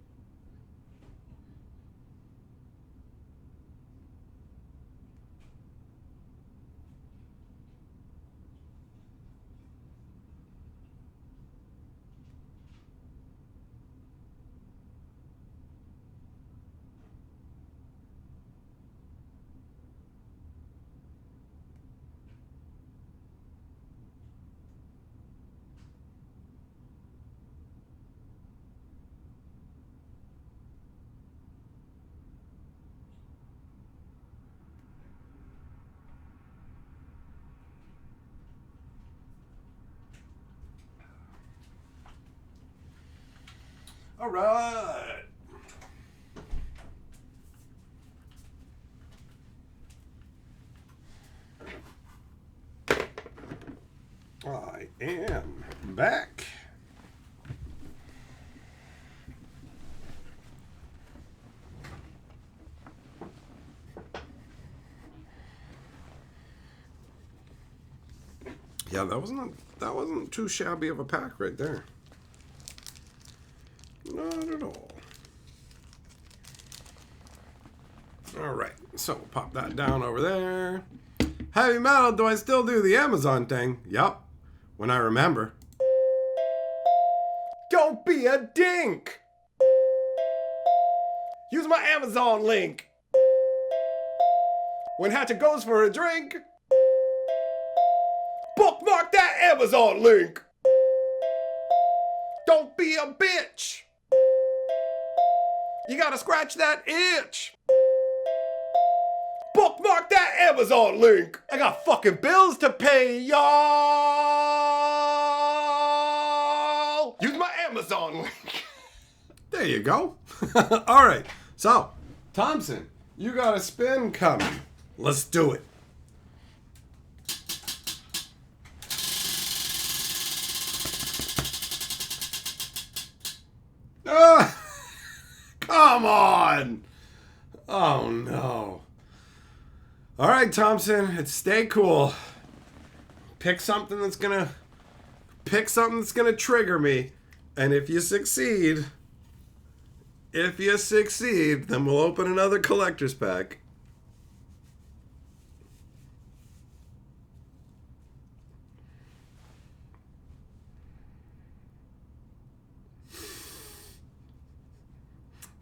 All right. I am back. Yeah, that wasn't too shabby of a pack right there. Not at all. All right, so we'll pop that down over there. Heavy metal, do I still do the Amazon thing? Yup, when I remember. Don't be a dink! Use my Amazon link. When Hatcher goes for a drink, bookmark that Amazon link. Don't be a bitch. You gotta scratch that itch. Bookmark that Amazon link. I got fucking bills to pay, y'all. Use my Amazon link. There you go. All right. So, Thompson, you got a spin coming. Let's do it. Come on. Oh, no. All right, Thompson, it's stay cool. Pick something that's gonna trigger me. And if you succeed, then we'll open another collector's pack.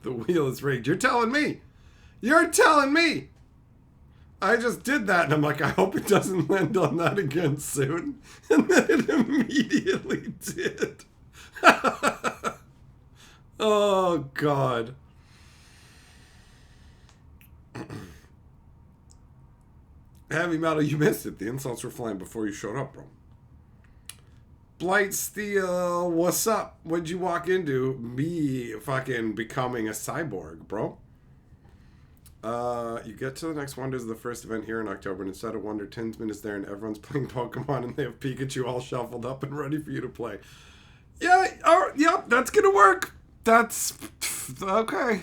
The wheel is rigged. You're telling me. You're telling me. I just did that, and I'm like, I hope it doesn't land on that again soon. And then it immediately did. Oh, God. Heavy Metal, you missed it. The insults were flying before you showed up, bro. Blight Steel, what's up? What'd you walk into? Me fucking becoming a cyborg, bro. You get to the next Wonders of the first event here in October, and instead of Wonder, Tinsman is there, and everyone's playing Pokemon, and they have Pikachu all shuffled up and ready for you to play. Yeah, yep, that's gonna work. That's okay.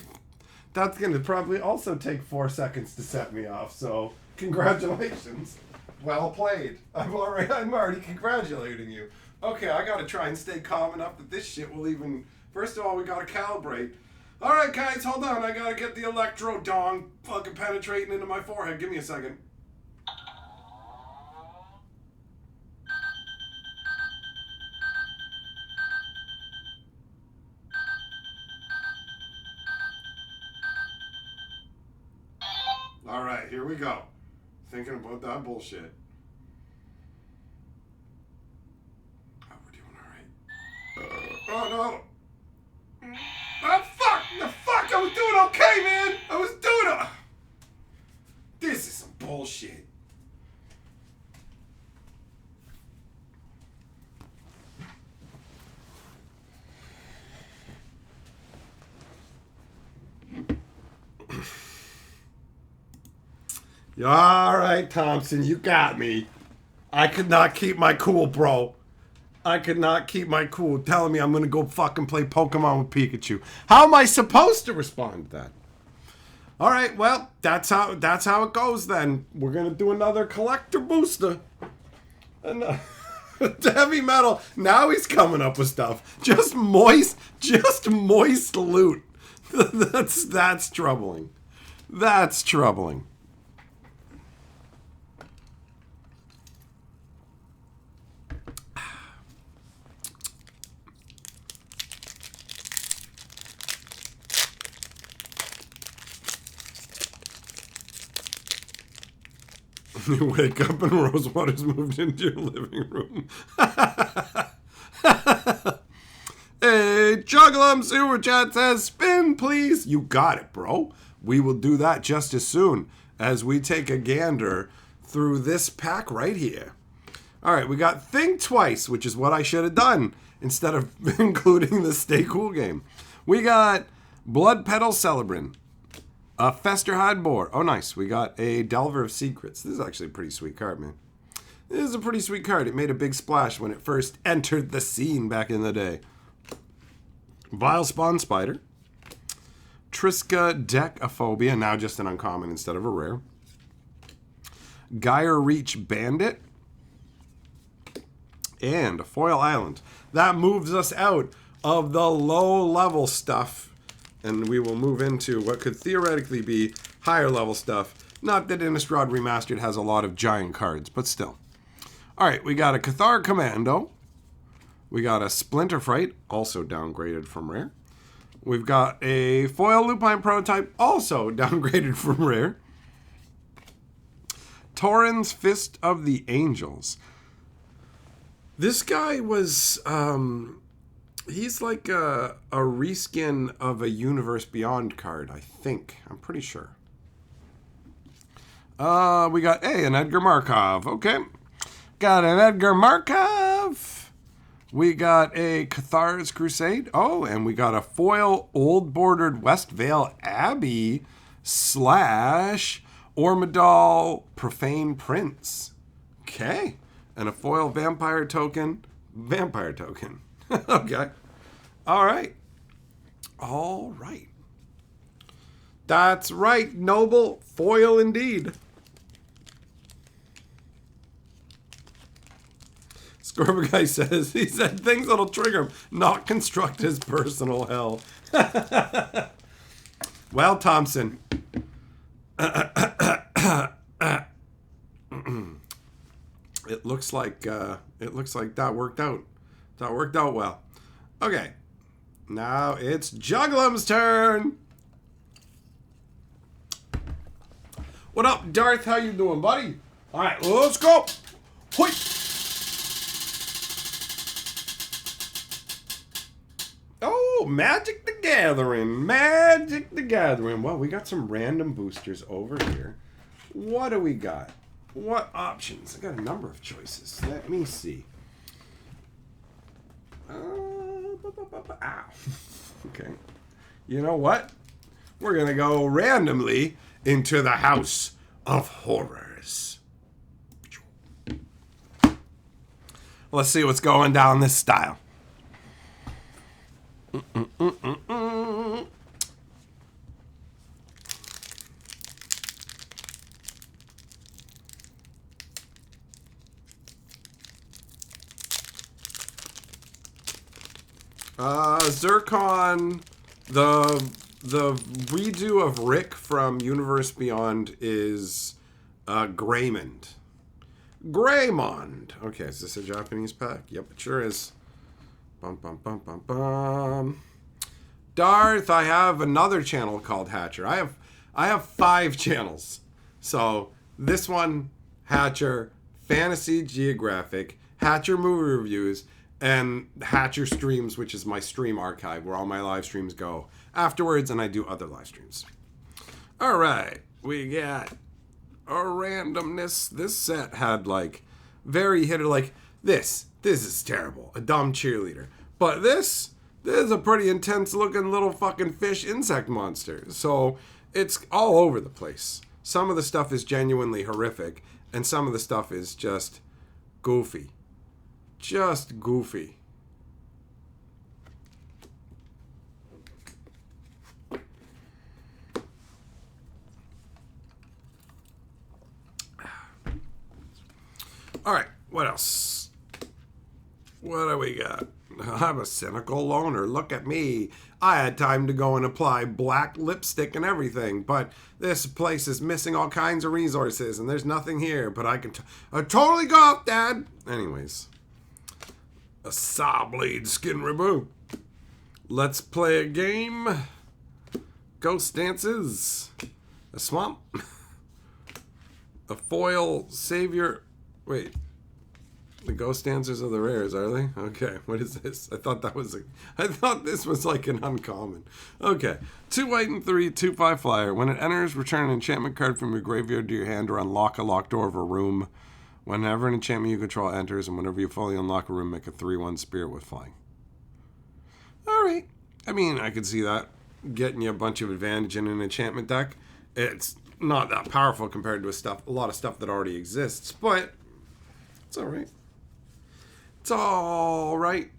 That's gonna probably also take 4 seconds to set me off. So congratulations, well played. I'm already congratulating you. Okay, I gotta try and stay calm enough that this shit will even. First of all, we gotta calibrate. All right, guys, hold on. I gotta get the electro dong fucking penetrating into my forehead. Give me a second. All right, here we go. Thinking about that bullshit. Oh, we're doing all right. Oh, no. Oh, fuck! The fuck! I was doing okay, man! I was doing it! This is some bullshit. All right, Thompson, you got me. I could not keep my cool, bro. I could not keep my cool telling me I'm going to go fucking play Pokemon with Pikachu. How am I supposed to respond to that? All right, well, that's how it goes then. We're going to do another collector booster. And Heavy Metal, now he's coming up with stuff. Just moist loot. That's troubling. That's troubling. You wake up and Rosewater's moved into your living room. Hey, Chugglum Super Chat says, spin, please. You got it, bro. We will do that just as soon as we take a gander through this pack right here. All right, we got Think Twice, which is what I should have done instead of including the Stay Cool game. We got Blood Petal Celebrant. A Festerhide Boar. Oh, nice. We got a Delver of Secrets. This is actually a pretty sweet card, man. This is a pretty sweet card. It made a big splash when it first entered the scene back in the day. Vile Spawn Spider. Triska Decaphobia, now just an uncommon instead of a rare. Gyre Reach Bandit. And a Foil Island. That moves us out of the low-level stuff. And we will move into what could theoretically be higher level stuff. Not that Innistrad Remastered has a lot of giant cards, but still. All right, we got a Cathar Commando. We got a Splinter Fright, also downgraded from rare. We've got a Foil Lupine Prototype, also downgraded from rare. Tauren's Fist of the Angels. This guy was... he's like a reskin of a Universe Beyond card, I think. I'm pretty sure. We got an Edgar Markov. Okay. Got an Edgar Markov. We got a Cathar's Crusade. Oh, and we got a foil Old Bordered West Vale Abbey / Ormadal Profane Prince. Okay. And a foil Vampire Token. Okay. All right. That's right, Noble. Foil indeed. Scorpion Guy says, he said things that'll trigger him, not construct his personal hell. Well, Thompson. It looks like that worked out. That worked out well. Okay. Now it's Jugglum's turn. What up, Darth? How you doing, buddy? All right, let's go. Hoi. Oh, Magic the Gathering. Magic the Gathering. Well, we got some random boosters over here. What do we got? What options? I got a number of choices. Let me see. Ow. Okay. You know what? We're going to go randomly into the House of Horrors. Let's see what's going down this style. Zircon, the redo of Rick from Universe Beyond is Greymond. Greymond. Okay, is this a Japanese pack? Yep, it sure is. Bum, bum, bum, bum, bum. Darth, I have another channel called Hatcher. I have 5 channels. So this one, Hatcher, Fantasy Geographic, Hatcher Movie Reviews, and Hatcher Streams, which is my stream archive where all my live streams go afterwards, and I do other live streams. All right, we got a randomness. This set had like very hitter, like this is terrible, a dumb cheerleader. But this is a pretty intense looking little fucking fish insect monster. So it's all over the place. Some of the stuff is genuinely horrific, and some of the stuff is just goofy. Just goofy. All right, what else? What do we got? I'm a cynical loner. Look at me. I had time to go and apply black lipstick and everything, but this place is missing all kinds of resources, and there's nothing here, but I can totally go off, Dad. Anyways. A saw blade skin reboot. Let's play a game. Ghost dances. A swamp. A foil savior. Wait. The ghost dancers are the rares, are they? Okay, what is this? I thought this was like an uncommon. Okay. 2 white and 3, 2/5 flyer. When it enters, return an enchantment card from your graveyard to your hand or unlock a locked door of a room. Whenever an enchantment you control enters, and whenever you fully unlock a room, make a 3/1 spirit with flying. Alright. I mean, I could see that. Getting you a bunch of advantage in an enchantment deck. It's not that powerful compared to a lot of stuff that already exists, but it's alright. It's alright.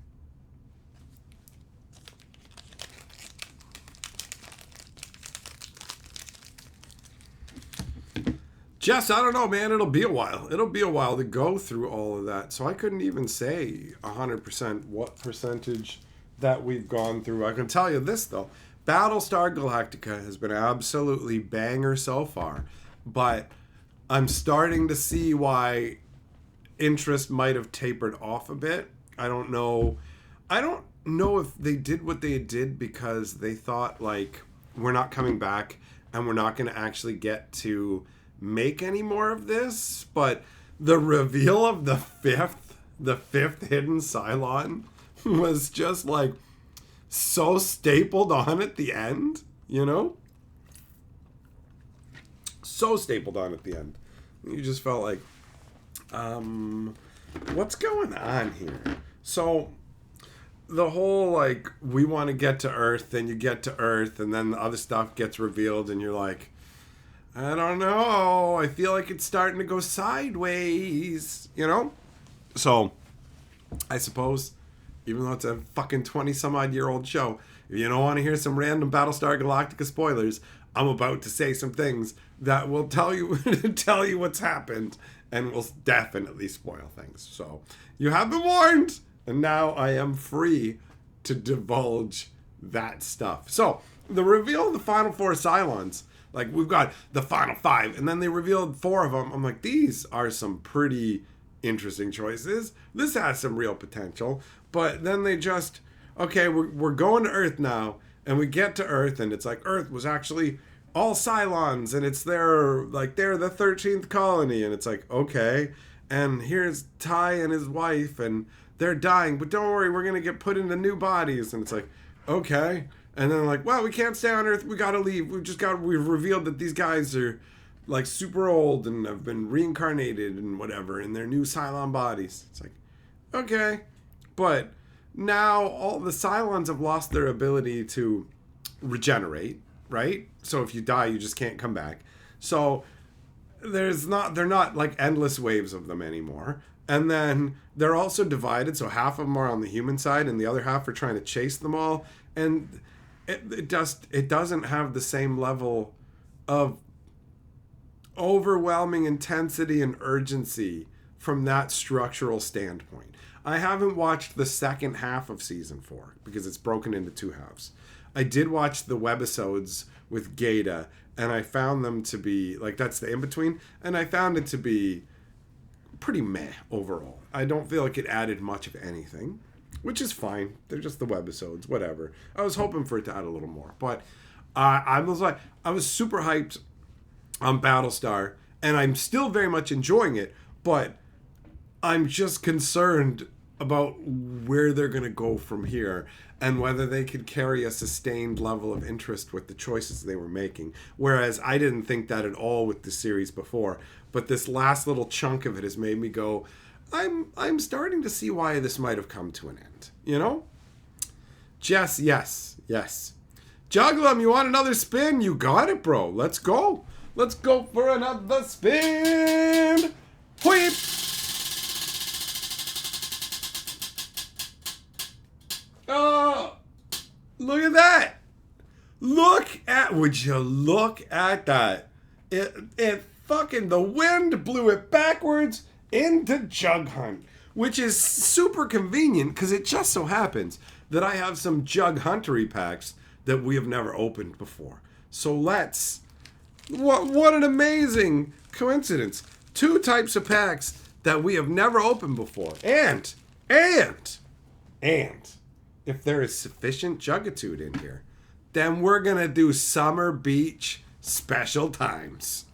Jess, I don't know, man. It'll be a while. It'll be a while to go through all of that. So I couldn't even say 100% what percentage that we've gone through. I can tell you this, though. Battlestar Galactica has been absolutely banger so far. But I'm starting to see why interest might have tapered off a bit. I don't know if they did what they did because they thought, like, we're not coming back and we're not going to actually get to make any more of this, but the reveal of the fifth hidden Cylon was just like so stapled on at the end, you know? So stapled on at the end. You just felt like, what's going on here? So the whole, like, we want to get to Earth, then you get to Earth, and then the other stuff gets revealed, and you're like, I don't know. I feel like it's starting to go sideways, you know? So, I suppose, even though it's a fucking 20-some-odd-year-old show, if you don't want to hear some random Battlestar Galactica spoilers, I'm about to say some things that will tell you what's happened and will definitely spoil things. So, you have been warned, and now I am free to divulge that stuff. So, the reveal of the final 4 Cylons. Like, we've got the final 5, and then they revealed 4 of them. I'm like, these are some pretty interesting choices. This has some real potential. But then they just, okay, we're going to Earth now, and we get to Earth, and it's like, Earth was actually all Cylons, and it's they're the 13th colony, and it's like, okay, and here's Ty and his wife, and they're dying, but don't worry, we're going to get put into new bodies, and it's like, okay. And then like, well, we can't stay on Earth. We got to leave. We've revealed that these guys are like super old and have been reincarnated and whatever in their new Cylon bodies. It's like, okay. But now all the Cylons have lost their ability to regenerate, right? So if you die, you just can't come back. So they're not like endless waves of them anymore. And then they're also divided, so half of them are on the human side and the other half are trying to chase them all. And it doesn't have the same level of overwhelming intensity and urgency from that structural standpoint. I haven't watched the second half of season 4 because it's broken into 2 halves. I did watch the webisodes with Gata, and I found them to be, like, that's the in-between, and I found it to be pretty meh overall. I don't feel like it added much of anything, which is fine. They're just the webisodes, whatever. I was hoping for it to add a little more, but I was super hyped on Battlestar, and I'm still very much enjoying it, but I'm just concerned about where they're going to go from here and whether they could carry a sustained level of interest with the choices they were making. Whereas I didn't think that at all with the series before, but this last little chunk of it has made me go, I'm starting to see why this might have come to an end, you know? Jess, yes. Jugglum, you want another spin? You got it, bro. Let's go. Let's go for another spin. Whip. Oh, look at that. Would you look at that? It fucking, the wind blew it backwards into Jug Hunt, which is super convenient because it just so happens that I have some Jug Huntery packs that we have never opened before. So what an amazing coincidence. 2 types of packs that we have never opened before. And if there is sufficient Jugitude in here, then we're going to do Summer Beach special times.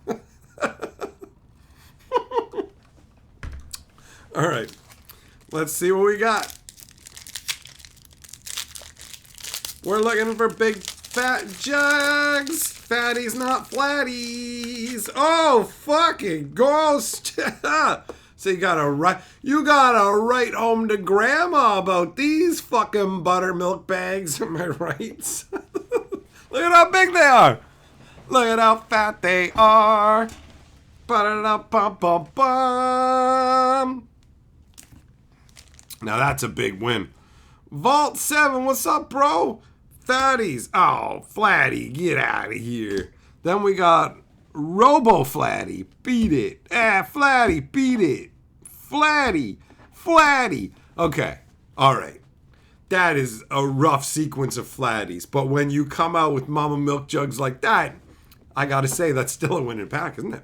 All right. Let's see what we got. We're looking for big fat jugs. Fatties, not flatties. Oh, fucking ghost. So you gotta write home to grandma about these fucking buttermilk bags. Am I right? Look at how big they are. Look at how fat they are. Ba-da-da-bum-bum-bum. Now that's a big win. Vault 7, what's up, bro? Fatties. Oh, Flatty, get out of here. Then we got Robo Flatty. Beat it. Flatty, beat it. Flatty. Okay. All right. That is a rough sequence of Flatties. But when you come out with Mama Milk Jugs like that, I gotta say, that's still a winning pack, isn't it?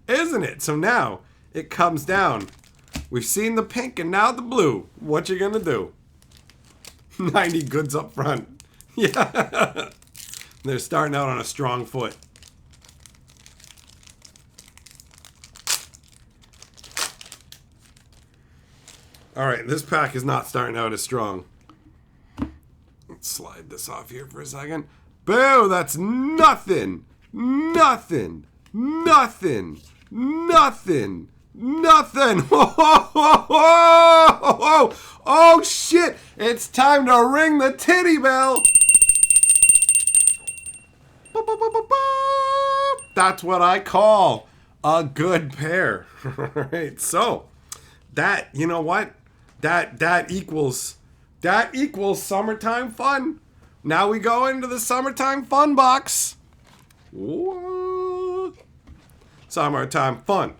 Isn't it? So now it comes down. We've seen the pink and now the blue. What you gonna do? 90 goods up front. Yeah. They're starting out on a strong foot. All right, this pack is not starting out as strong. Let's slide this off here for a second. Boo, that's nothing. Nothing. Oh, shit. It's time to ring the titty bell. That's what I call a good pair. All right, so that, you know what? That equals summertime fun. Now we go into the summertime fun box. What? Summertime fun.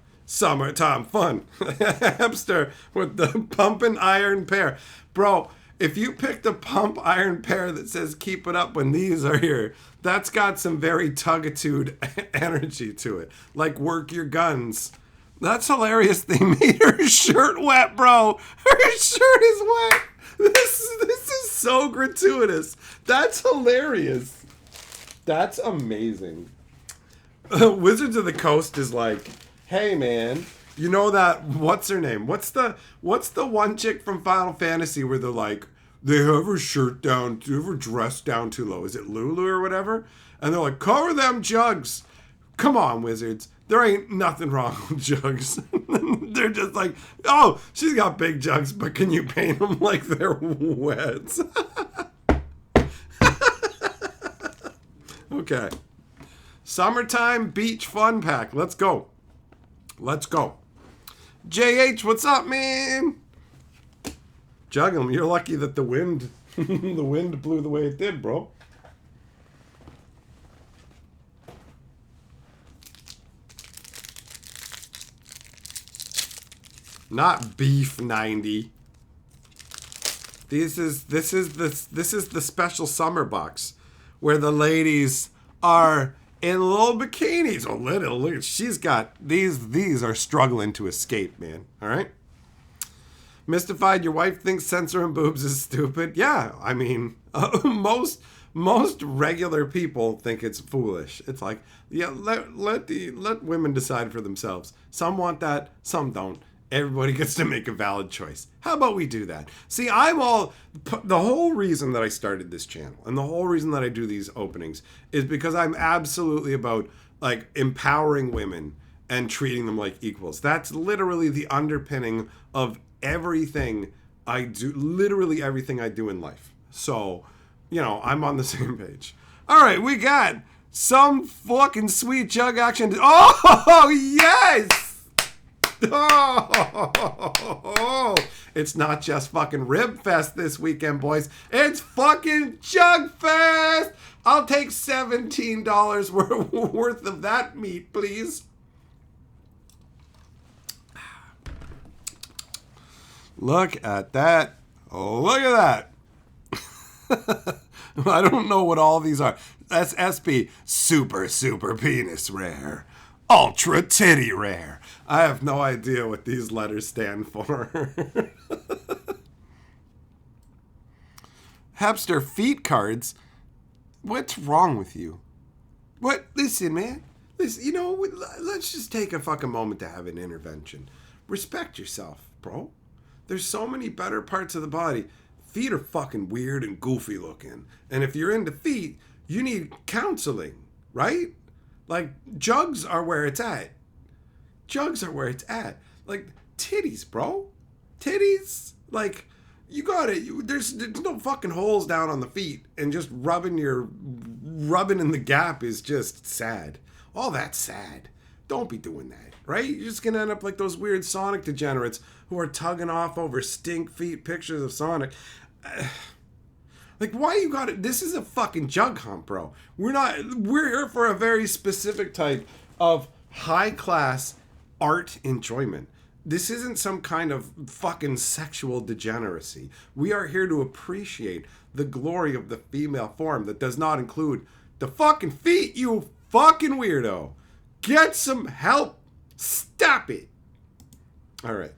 Hamster with the pumping iron pair. Bro, if you picked a pump iron pair that says keep it up when these are here, that's got some very tugitude energy to it. Like work your guns. That's hilarious. They made her shirt wet, bro. Her shirt is wet. This is so gratuitous. That's hilarious. That's amazing. Wizards of the Coast is like, hey man, you know that, what's her name? What's the one chick from Final Fantasy where they're like, they have her shirt down, they have her dress down too low. Is it Lulu or whatever? And they're like, cover them jugs. Come on, Wizards. There ain't nothing wrong with jugs. They're just like, oh, she's got big jugs, but can you paint them like they're wet? Okay. Summertime Beach Fun Pack. Let's go. Let's go. JH, what's up, man? Jug 'em. You're lucky that the wind the wind blew the way it did, bro. Not beef 90. This is the special summer box where the ladies are in little bikinis. Oh, little, look, she's got these are struggling to escape, man. All right. Mystified, your wife thinks censoring boobs is stupid. Yeah, I mean, most regular people think it's foolish. It's like, yeah, let women decide for themselves. Some want that, some don't. Everybody gets to make a valid choice. How about we do that? See, the whole reason that I started this channel and the whole reason that I do these openings is because I'm absolutely about like empowering women and treating them like equals. That's literally the underpinning of everything I do, literally everything I do in life. So, you know, I'm on the same page. All right, we got some fucking sweet jug action. Oh, yes! Oh, it's not just fucking Rib Fest this weekend, boys. It's fucking Jug Fest. I'll take $17 worth of that meat, please. Look at that. Look at that. I don't know what all these are. That's SP super penis rare. Ultra titty rare. I have no idea what these letters stand for. Hepster feet cards? What's wrong with you? What? Listen, man. Listen, you know, let's just take a fucking moment to have an intervention. Respect yourself, bro. There's so many better parts of the body. Feet are fucking weird and goofy looking. And if you're into feet, you need counseling, right? Like, jugs are where it's at. Jugs are where it's at. Like, titties, bro. Titties. Like, you got it. There's no fucking holes down on the feet. And just rubbing in the gap is just sad. All that's sad. Don't be doing that, right? You're just going to end up like those weird Sonic degenerates who are tugging off over stink feet pictures of Sonic. Like, why you got it? This is a fucking jug hump, bro. We're here for a very specific type of high-class art enjoyment. This isn't some kind of fucking sexual degeneracy. We are here to appreciate the glory of the female form that does not include the fucking feet, you fucking weirdo. Get some help. Stop it. All right.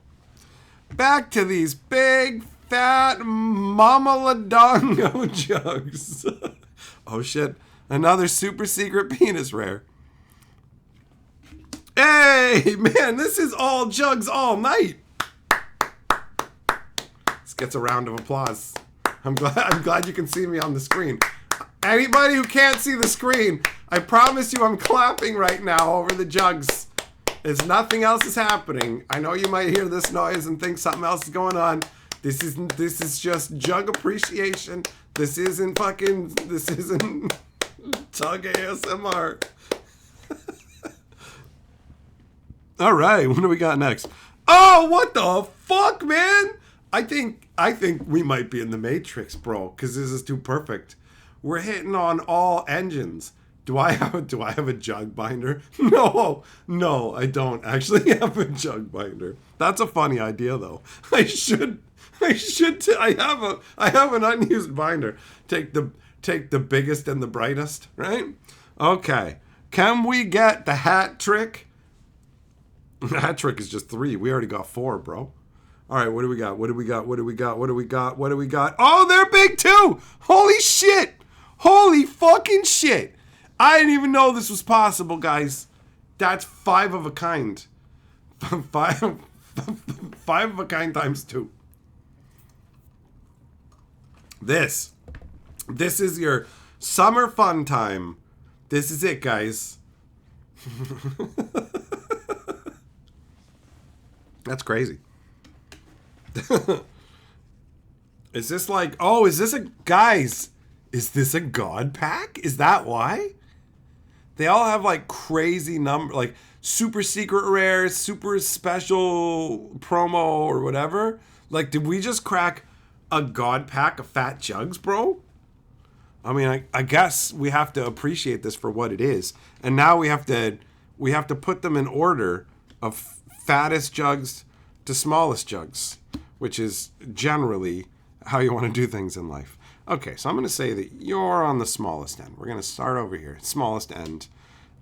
Back to these big fat Mama Ladongo jugs. Oh shit. Another super secret penis rare. Hey, man, this is all jugs all night. This gets a round of applause. I'm glad you can see me on the screen. Anybody who can't see the screen, I promise you I'm clapping right now over the jugs. There's nothing else is happening. I know you might hear this noise and think something else is going on. This is just jug appreciation. This isn't tug ASMR. All right, what do we got next? Oh, what the fuck, man? I think we might be in the Matrix, bro, because this is too perfect. We're hitting on all engines. Do I have a jug binder? No, I don't actually have a jug binder. That's a funny idea, though. I have an unused binder. Take the biggest and the brightest, right? Okay. Can we get the hat trick? The hat trick is just 3. We already got 4, bro. All right, what do we got? Oh, they're big too! Holy shit! Holy fucking shit! I didn't even know this was possible, guys. That's 5 of a kind. 5 of a kind times 2. This is your summer fun time. This is it, guys. That's crazy. Is this like, oh, is this a, guys, is this a God pack? Is that why? They all have like crazy number, like super secret rare, super special promo or whatever. Like, did we just crack a God pack of fat jugs, bro? I mean, I guess we have to appreciate this for what it is. And now we have to put them in order of fattest jugs to smallest jugs, which is generally how you want to do things in life. Okay, so I'm going to say that you're on the smallest end. We're going to start over here, smallest end.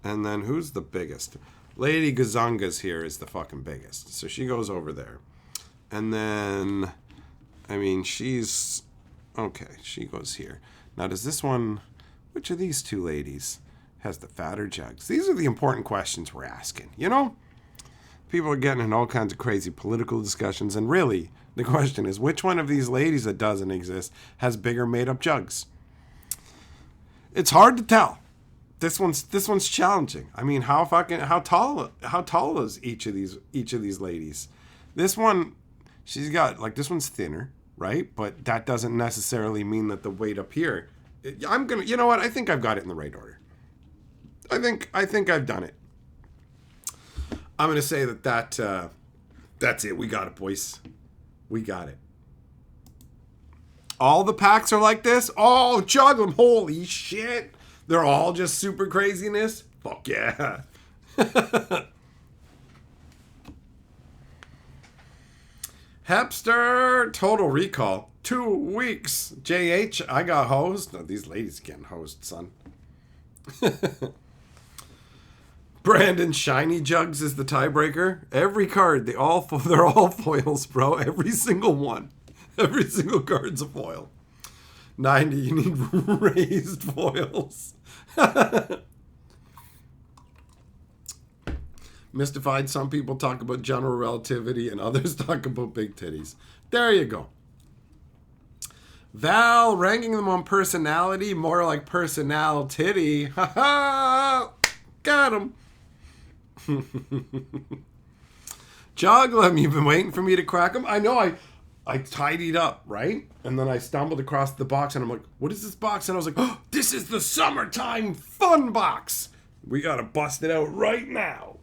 And then who's the biggest? Lady Gazunga's here is the fucking biggest. So she goes over there. And then, I mean, she's, okay, she goes here. Now, does this one, which of these two ladies has the fatter jugs? These are the important questions we're asking, you know? People are getting in all kinds of crazy political discussions, and really, the question is, which one of these ladies that doesn't exist has bigger made-up jugs? It's hard to tell. This one's challenging. I mean, how tall is each of these ladies? This one, she's got, like, this one's thinner, right? But that doesn't necessarily mean that the weight up here. You know what? I think I've got it in the right order. I think I've done it. I'm gonna say that's it. We got it, boys. We got it. All the packs are like this. Oh, chug them! Holy shit! They're all just super craziness. Fuck yeah! Hepster Total Recall 2 weeks. JH, I got hosed. No, these ladies getting hosed, son. Brandon Shiny Jugs is the tiebreaker. Every card, they're all foils, bro. Every single one. Every single card's a foil. 90, you need raised foils. Mystified, some people talk about general relativity and others talk about big titties. There you go. Val, ranking them on personality, more like personal titty. Ha ha! Got him. Joglum, you've been waiting for me to crack them? I know I tidied up, right? And then I stumbled across the box and I'm like, what is this box? And I was like, oh, this is the summertime fun box. We gotta bust it out right now.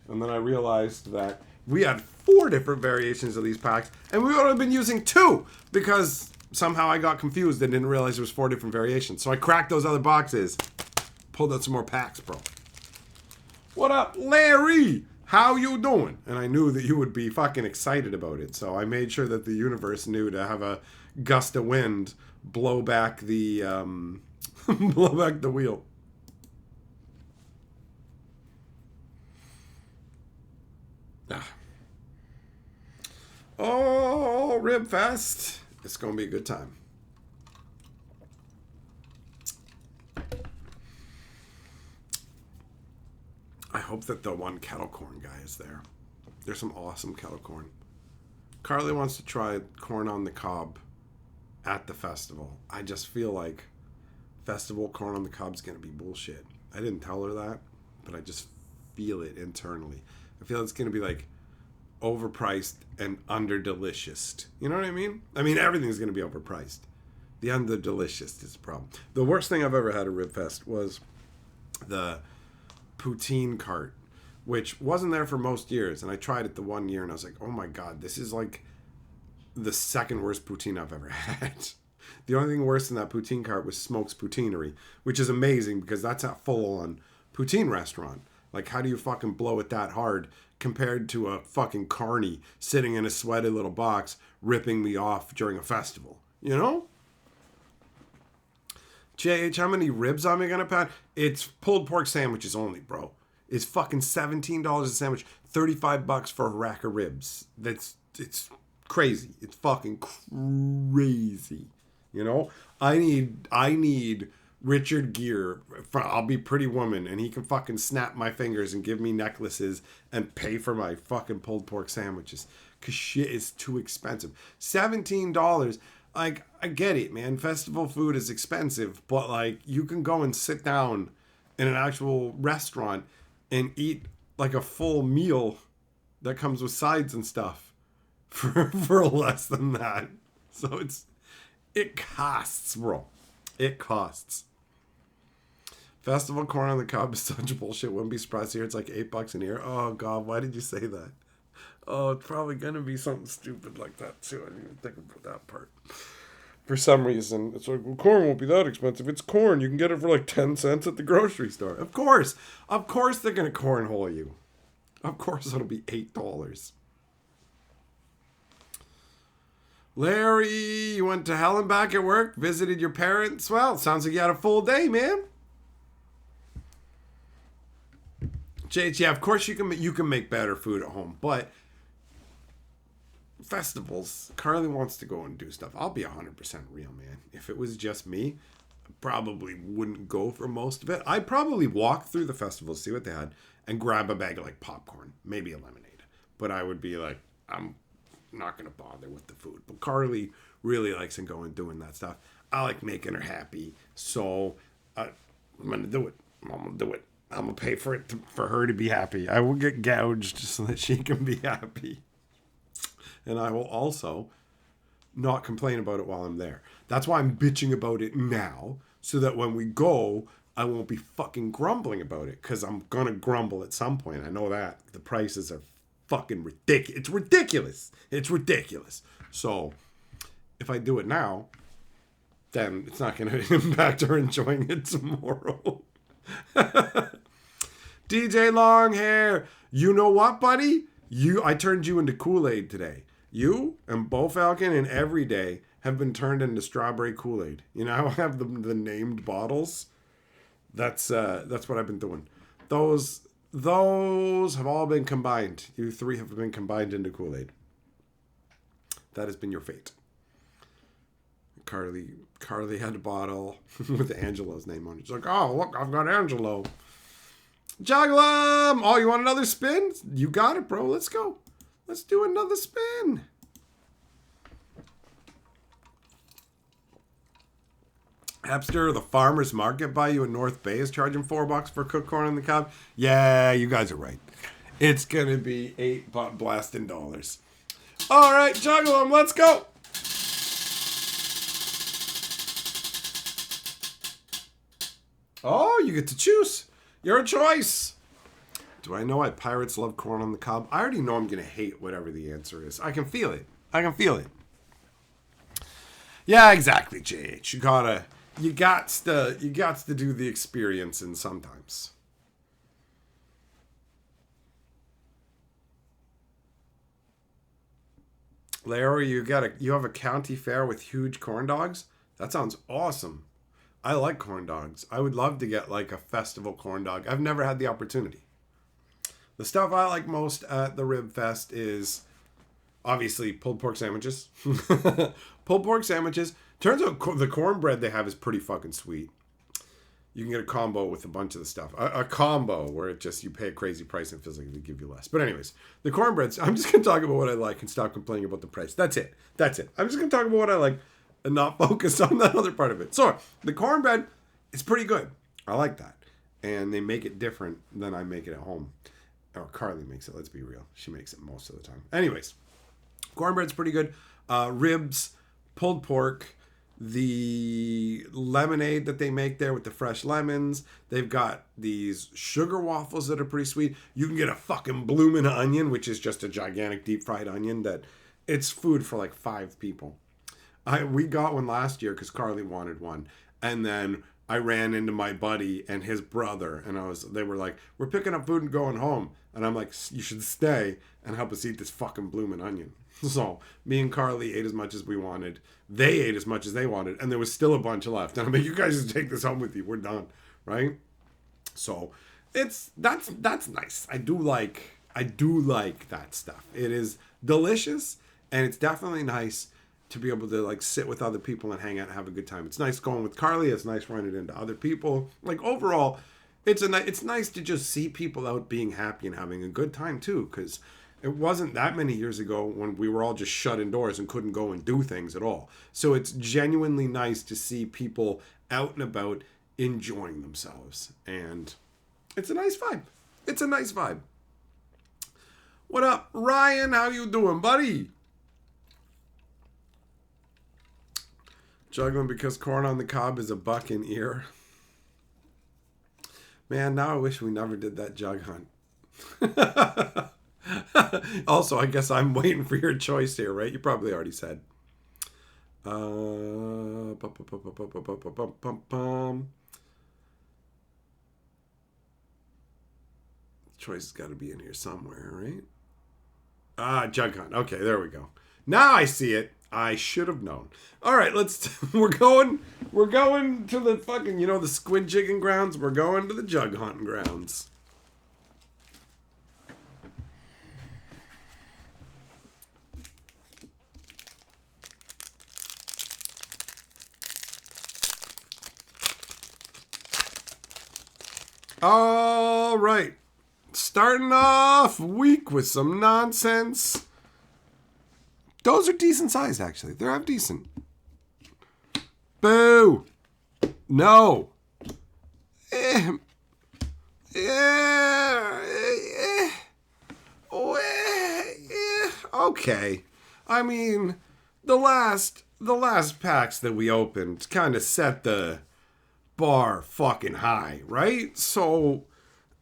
And then I realized that we had 4 different variations of these packs and we would have been using 2 because somehow I got confused and didn't realize there was 4 different variations. So I cracked those other boxes, pulled out some more packs, bro. What up, Larry? How you doing? And I knew that you would be fucking excited about it. So I made sure that the universe knew to have a gust of wind blow back the blow back the wheel. Ah. Oh, Rib Fest. It's going to be a good time. I hope that the one kettle corn guy is there. There's some awesome kettle corn. Carly wants to try corn on the cob at the festival. I just feel like festival corn on the cob is going to be bullshit. I didn't tell her that, but I just feel it internally. I feel it's going to be like overpriced and under delicious. You know what I mean? I mean, everything's going to be overpriced. The under delicious is the problem. The worst thing I've ever had at Ribfest was the poutine cart, which wasn't there for most years, and I tried it the one year and I was like, oh my god, this is like the second worst poutine I've ever had. The only thing worse than that poutine cart was Smoke's Poutineery, which is amazing because that's a full-on poutine restaurant. Like, how do you fucking blow it that hard compared to a fucking carny sitting in a sweaty little box ripping me off during a festival, you know? JH, how many ribs am I gonna pound? It's pulled pork sandwiches only, bro. It's fucking $17 a sandwich, $35 for a rack of ribs. It's crazy. It's fucking crazy. You know? I need Richard Gere. I'll be Pretty Woman, and he can fucking snap my fingers and give me necklaces and pay for my fucking pulled pork sandwiches. Cause shit is too expensive. $17. Like, I get it, man. Festival food is expensive, but like, you can go and sit down in an actual restaurant and eat like a full meal that comes with sides and stuff for less than that. So it costs, bro. It costs. Festival corn on the cob is such bullshit. Wouldn't be surprised here. It's like $8 an ear. Oh God, why did you say that? Oh, it's probably gonna be something stupid like that too. I didn't even think about that part. For some reason, it's like, well, corn won't be that expensive. It's corn. You can get it for like 10 cents at the grocery store. Of course they're gonna cornhole you. Of course it'll be $8. Larry, you went to hell and back at work, visited your parents. Well, sounds like you had a full day, man. JH, yeah, of course you can make better food at home, but festivals, Carly wants to go and do stuff. I'll be 100% real, man. If it was just me, I probably wouldn't go for most of it. I'd probably walk through the festival, see what they had, and grab a bag of like popcorn, maybe a lemonade. But I would be like, I'm not going to bother with the food. But Carly really likes to go and doing that stuff. I like making her happy. So I'm going to do it. I'm going to do it. I'm going to pay for it for her to be happy. I will get gouged so that she can be happy. And I will also not complain about it while I'm there. That's why I'm bitching about it now. So that when we go, I won't be fucking grumbling about it. Because I'm going to grumble at some point. I know that. The prices are fucking ridiculous. It's ridiculous. It's ridiculous. So if I do it now, then it's not going to impact her enjoying it tomorrow. DJ Longhair, you know what, buddy? I turned you into Kool-Aid today. You and Bo Falcon and Everyday have been turned into strawberry Kool-Aid. You know how I have the named bottles? That's what I've been doing. Those have all been combined. You three have been combined into Kool-Aid. That has been your fate. Carly had a bottle with Angelo's name on it. She's like, oh, look, I've got Angelo. Juggler! Oh, you want another spin? You got it, bro. Let's go. Let's do another spin. Hepster, the farmer's market by you in North Bay is charging $4 for cooked corn on the cob. Yeah, you guys are right. It's going to be $8 blasting dollars. All right, juggle them. Let's go. Oh, you get to choose. Your choice. Do I know why pirates love corn on the cob? I already know I'm going to hate whatever the answer is. I can feel it. Yeah, exactly, JH. You got to do the experience in sometimes. Larry, you have a county fair with huge corn dogs? That sounds awesome. I like corn dogs. I would love to get like a festival corn dog. I've never had the opportunity. The stuff I like most at the Rib Fest is obviously pulled pork sandwiches. Pulled pork sandwiches. Turns out the cornbread they have is pretty fucking sweet. You can get a combo with a bunch of the stuff. A combo where it just, you pay a crazy price and it feels like they give you less. But anyways, the cornbreads, I'm just going to talk about what I like and stop complaining about the price. That's it. I'm just going to talk about what I like and not focus on that other part of it. So, the cornbread is pretty good. I like that. And they make it different than I make it at home. Or Carly makes it, let's be real. She makes it most of the time. Anyways, cornbread's pretty good. Ribs, pulled pork, the lemonade that they make there with the fresh lemons. They've got these sugar waffles that are pretty sweet. You can get a fucking bloomin' onion, which is just a gigantic deep fried onion that it's food for like 5 people. We got one last year because Carly wanted one. And then I ran into my buddy and his brother. And they were like, we're picking up food and going home. And I'm like, you should stay and help us eat this fucking bloomin' onion. So me and Carly ate as much as we wanted. They ate as much as they wanted. And there was still a bunch left. And I'm like, you guys just take this home with you. We're done. Right? So that's nice. I do like that stuff. It is delicious. And it's definitely nice to be able to like sit with other people and hang out and have a good time. It's nice going with Carly. It's nice running into other people. Like overall, it's nice to just see people out being happy and having a good time too. Because it wasn't that many years ago when we were all just shut indoors and couldn't go and do things at all. So it's genuinely nice to see people out and about enjoying themselves. And it's a nice vibe. It's a nice vibe. What up, Ryan? How you doing, buddy? Juggling because corn on the cob is a buck in ear. Man, now I wish we never did that jug hunt. Also, I guess I'm waiting for your choice here, right? You probably already said. Choice has got to be in here somewhere, right? Jug hunt. Okay, there we go. Now I see it. I should have known. All right, we're going to the fucking, the squid jigging grounds. We're going to the jug hunting grounds. All right. Starting off week with some nonsense. Those are decent size, actually. They're half decent. Boo! No! Okay. I mean, the last packs that we opened kind of set the bar fucking high, right? So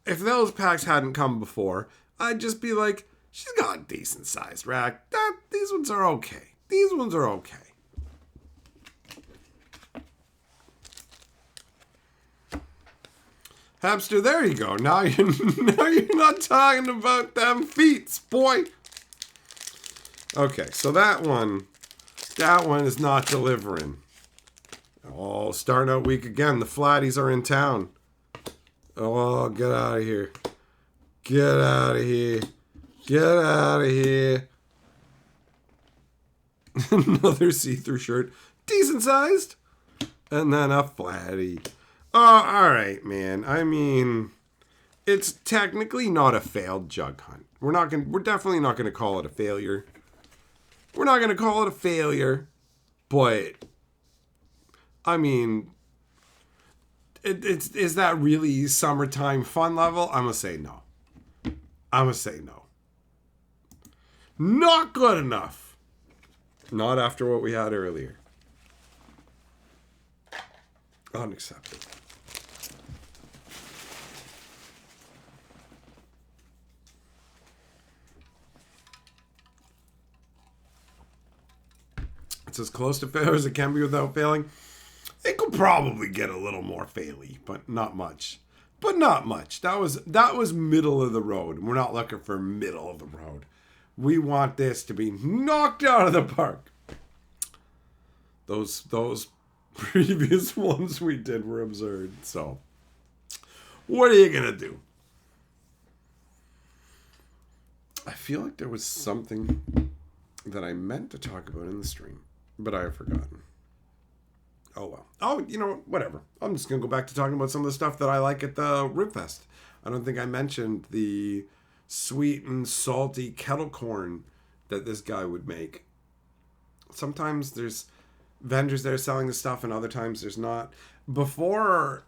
if those packs hadn't come before, I'd just be like, she's got a decent sized rack. These ones are okay. These ones are okay. Hamster, there you go. Now you're not talking about them feats, boy. Okay, so that one is not delivering. Oh, starting out week again. The Flatties are in town. Oh, get out of here. Get out of here. Get out of here. Another see-through shirt. Decent sized. And then a Flatty. Oh, alright, man. I mean, it's technically not a failed jug hunt. We're definitely not gonna call it a failure. We're not gonna call it a failure. But I mean, is that really summertime fun level? I'm gonna say no. Not good enough. Not after what we had earlier. Unacceptable. It's as close to failure as it can be without failing. It could probably get a little more faily, but not much. That was middle of the road. We're not looking for middle of the road. We want this to be knocked out of the park. Those previous ones we did were absurd. So, what are you gonna do? I feel like there was something that I meant to talk about in the stream, but I have forgotten. Oh, well. Oh, you know what? Whatever. I'm just going to go back to talking about some of the stuff that I like at the Ribfest. I don't think I mentioned the sweet and salty kettle corn that this guy would make. Sometimes there's vendors there selling the stuff and other times there's not. Before,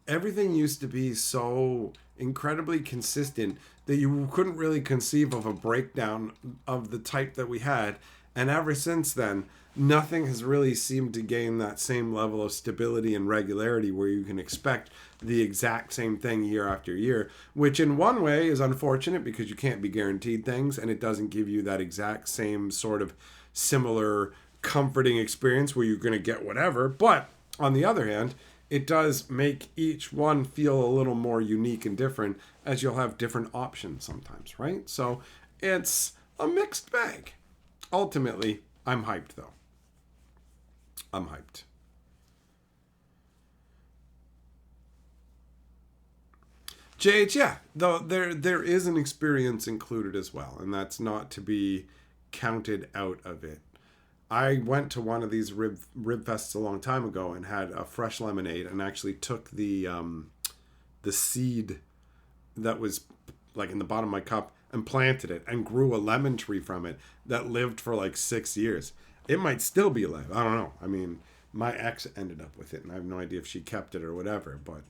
everything used to be so incredibly consistent that you couldn't really conceive of a breakdown of the type that we had. And ever since then, nothing has really seemed to gain that same level of stability and regularity where you can expect the exact same thing year after year, which in one way is unfortunate because you can't be guaranteed things and it doesn't give you that exact same sort of similar comforting experience where you're going to get whatever. But on the other hand, it does make each one feel a little more unique and different as you'll have different options sometimes, right? So it's a mixed bag. Ultimately, I'm hyped though. I'm hyped. JH, yeah, though there is an experience included as well, and that's not to be counted out of it. I went to one of these rib fests a long time ago and had a fresh lemonade and actually took the seed that was like in the bottom of my cup and planted it and grew a lemon tree from it that lived for like 6 years. It might still be alive. I don't know. I mean, My ex ended up with it, and I have no idea if she kept it or whatever, but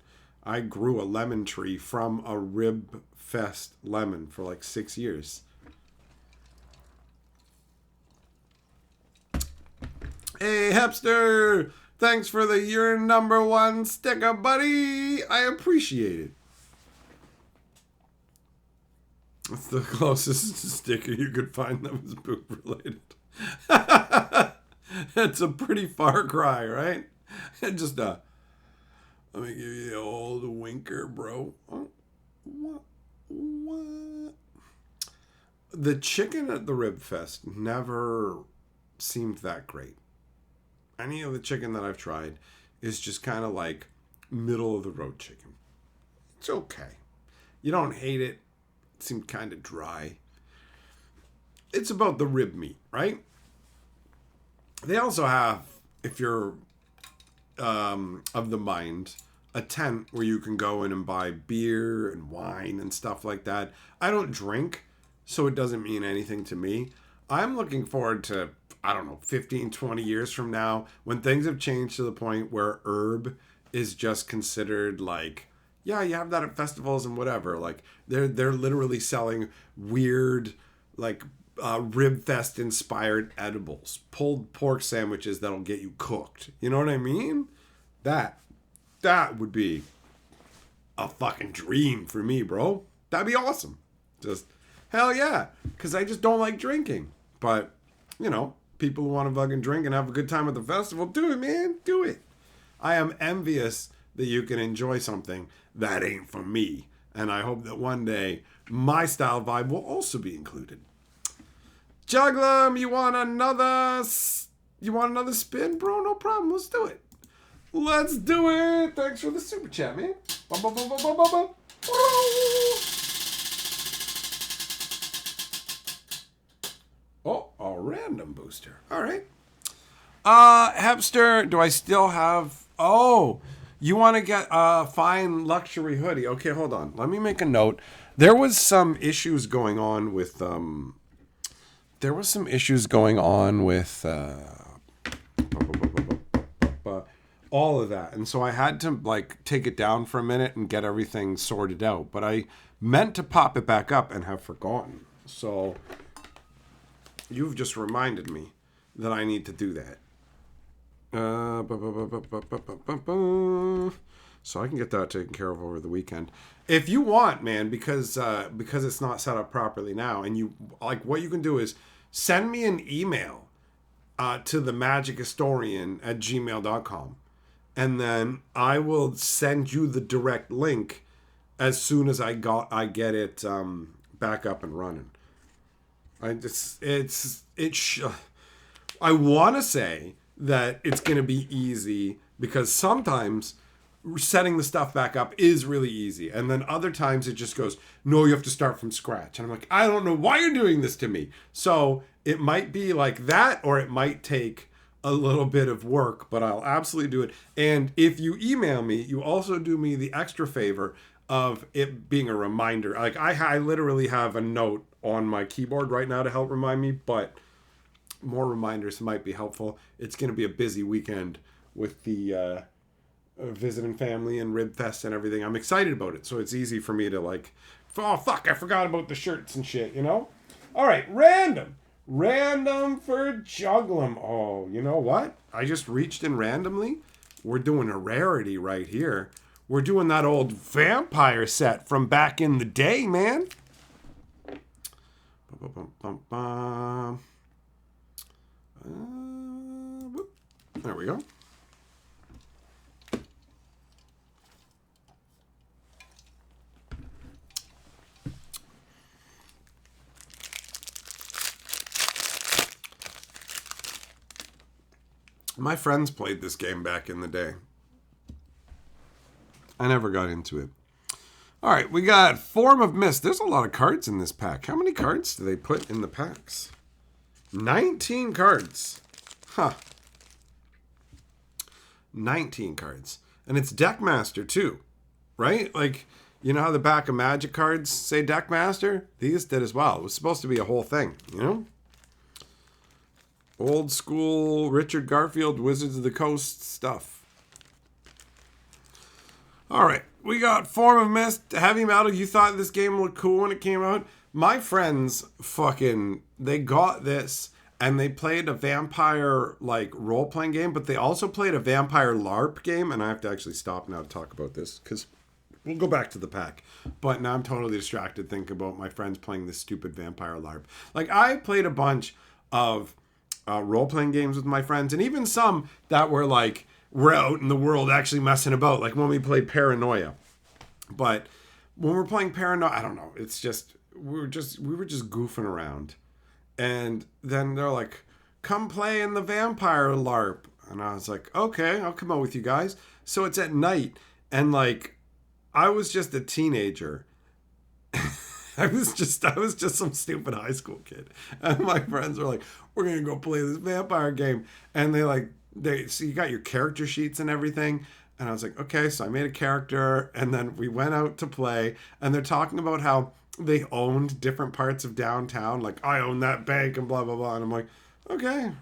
I grew a lemon tree from a Rib Fest lemon for like 6 years. Hey, Hepster! Thanks for the You're Number One sticker, buddy! I appreciate it. It's the closest sticker you could find that was poop related. It's a pretty far cry, right? Just let me give you the old winker, bro. Oh, what? The chicken at the Rib Fest never seemed that great. Any of the chicken that I've tried is just kind of like middle of the road chicken. It's okay. You don't hate it. It seemed kind of dry. It's about the rib meat, right? They also have, if you're of the mind, a tent where you can go in and buy beer and wine and stuff like that. I don't drink, so it doesn't mean anything to me. I'm looking forward to, I don't know, 15, 20 years from now, when things have changed to the point where herb is just considered like, yeah, you have that at festivals and whatever. Like they're literally selling weird, like Rib Fest inspired edibles, pulled pork sandwiches that'll get you cooked. You know what I mean? That would be a fucking dream for me, bro. That'd be awesome. Just hell yeah, because I just don't like drinking. But you know, people who want to fucking drink and have a good time at the festival, do it, man. Do it. I am envious that you can enjoy something that ain't for me. And I hope that one day my style vibe will also be included. Juglum, you want another spin, bro? No problem. Let's do it. Let's do it. Thanks for the super chat, man. Oh, a random booster. All right. Hepster, do I still have... Oh, you want to get a fine luxury hoodie. Okay, hold on. Let me make a note. There was some issues going on with... all of that. And so I had to like take it down for a minute and get everything sorted out. But I meant to pop it back up and have forgotten. So you've just reminded me that I need to do that. So I can get that taken care of over the weekend. If you want, man, because it's not set up properly now, and you like, what you can do is send me an email to themagicistorian@gmail.com, and then I will send you the direct link as soon as I get it back up and running. I want to say that it's going to be easy, because sometimes setting the stuff back up is really easy, and then other times it just goes, no, you have to start from scratch, and I'm like, I don't know why you're doing this to me. So it might be like that, or it might take a little bit of work, but I'll absolutely do it. And if you email me, you also do me the extra favor of it being a reminder. Like I literally have a note on my keyboard right now to help remind me, but more reminders might be helpful. It's going to be a busy weekend with the visiting family and Rib Fest and everything. I'm excited about it, so it's easy for me to like, oh fuck, I forgot about the shirts and shit, you know? All right, random for Juglum. Oh, you know what? I just reached in randomly. We're doing a rarity right here. We're doing that old vampire set from back in the day, man. There we go. My friends played this game back in the day. I never got into it. All right, we got Form of Mist. There's a lot of cards in this pack. How many cards do they put in the packs? 19 cards. Huh. 19 cards. And it's Deckmaster too, right? Like, you know how the back of Magic cards say Deckmaster? These did as well. It was supposed to be a whole thing, you know? Old school Richard Garfield Wizards of the Coast stuff. All right, we got Form of Mist, Heavy Metal. You thought this game looked cool when it came out? My friends they got this and they played a vampire like role-playing game, but they also played a vampire LARP game, and I have to actually stop now to talk about this because we'll go back to the pack. But now I'm totally distracted thinking about my friends playing this stupid vampire LARP. Like, I played a bunch of role-playing games with my friends, and even some that were like, we're out in the world actually messing about, like when we played Paranoia. But when we're playing Paranoia, I don't know, it's just we were just goofing around. And then they're like, come play in the vampire LARP. And I was like, okay, I'll come out with you guys. So it's at night, and like, I was just a teenager. I was just some stupid high school kid. And my friends were like, we're gonna go play this vampire game. And so you got your character sheets and everything. And I was like, okay, so I made a character, and then we went out to play, and they're talking about how they owned different parts of downtown. Like, I own that bank and blah, blah, blah. And I'm like, okay,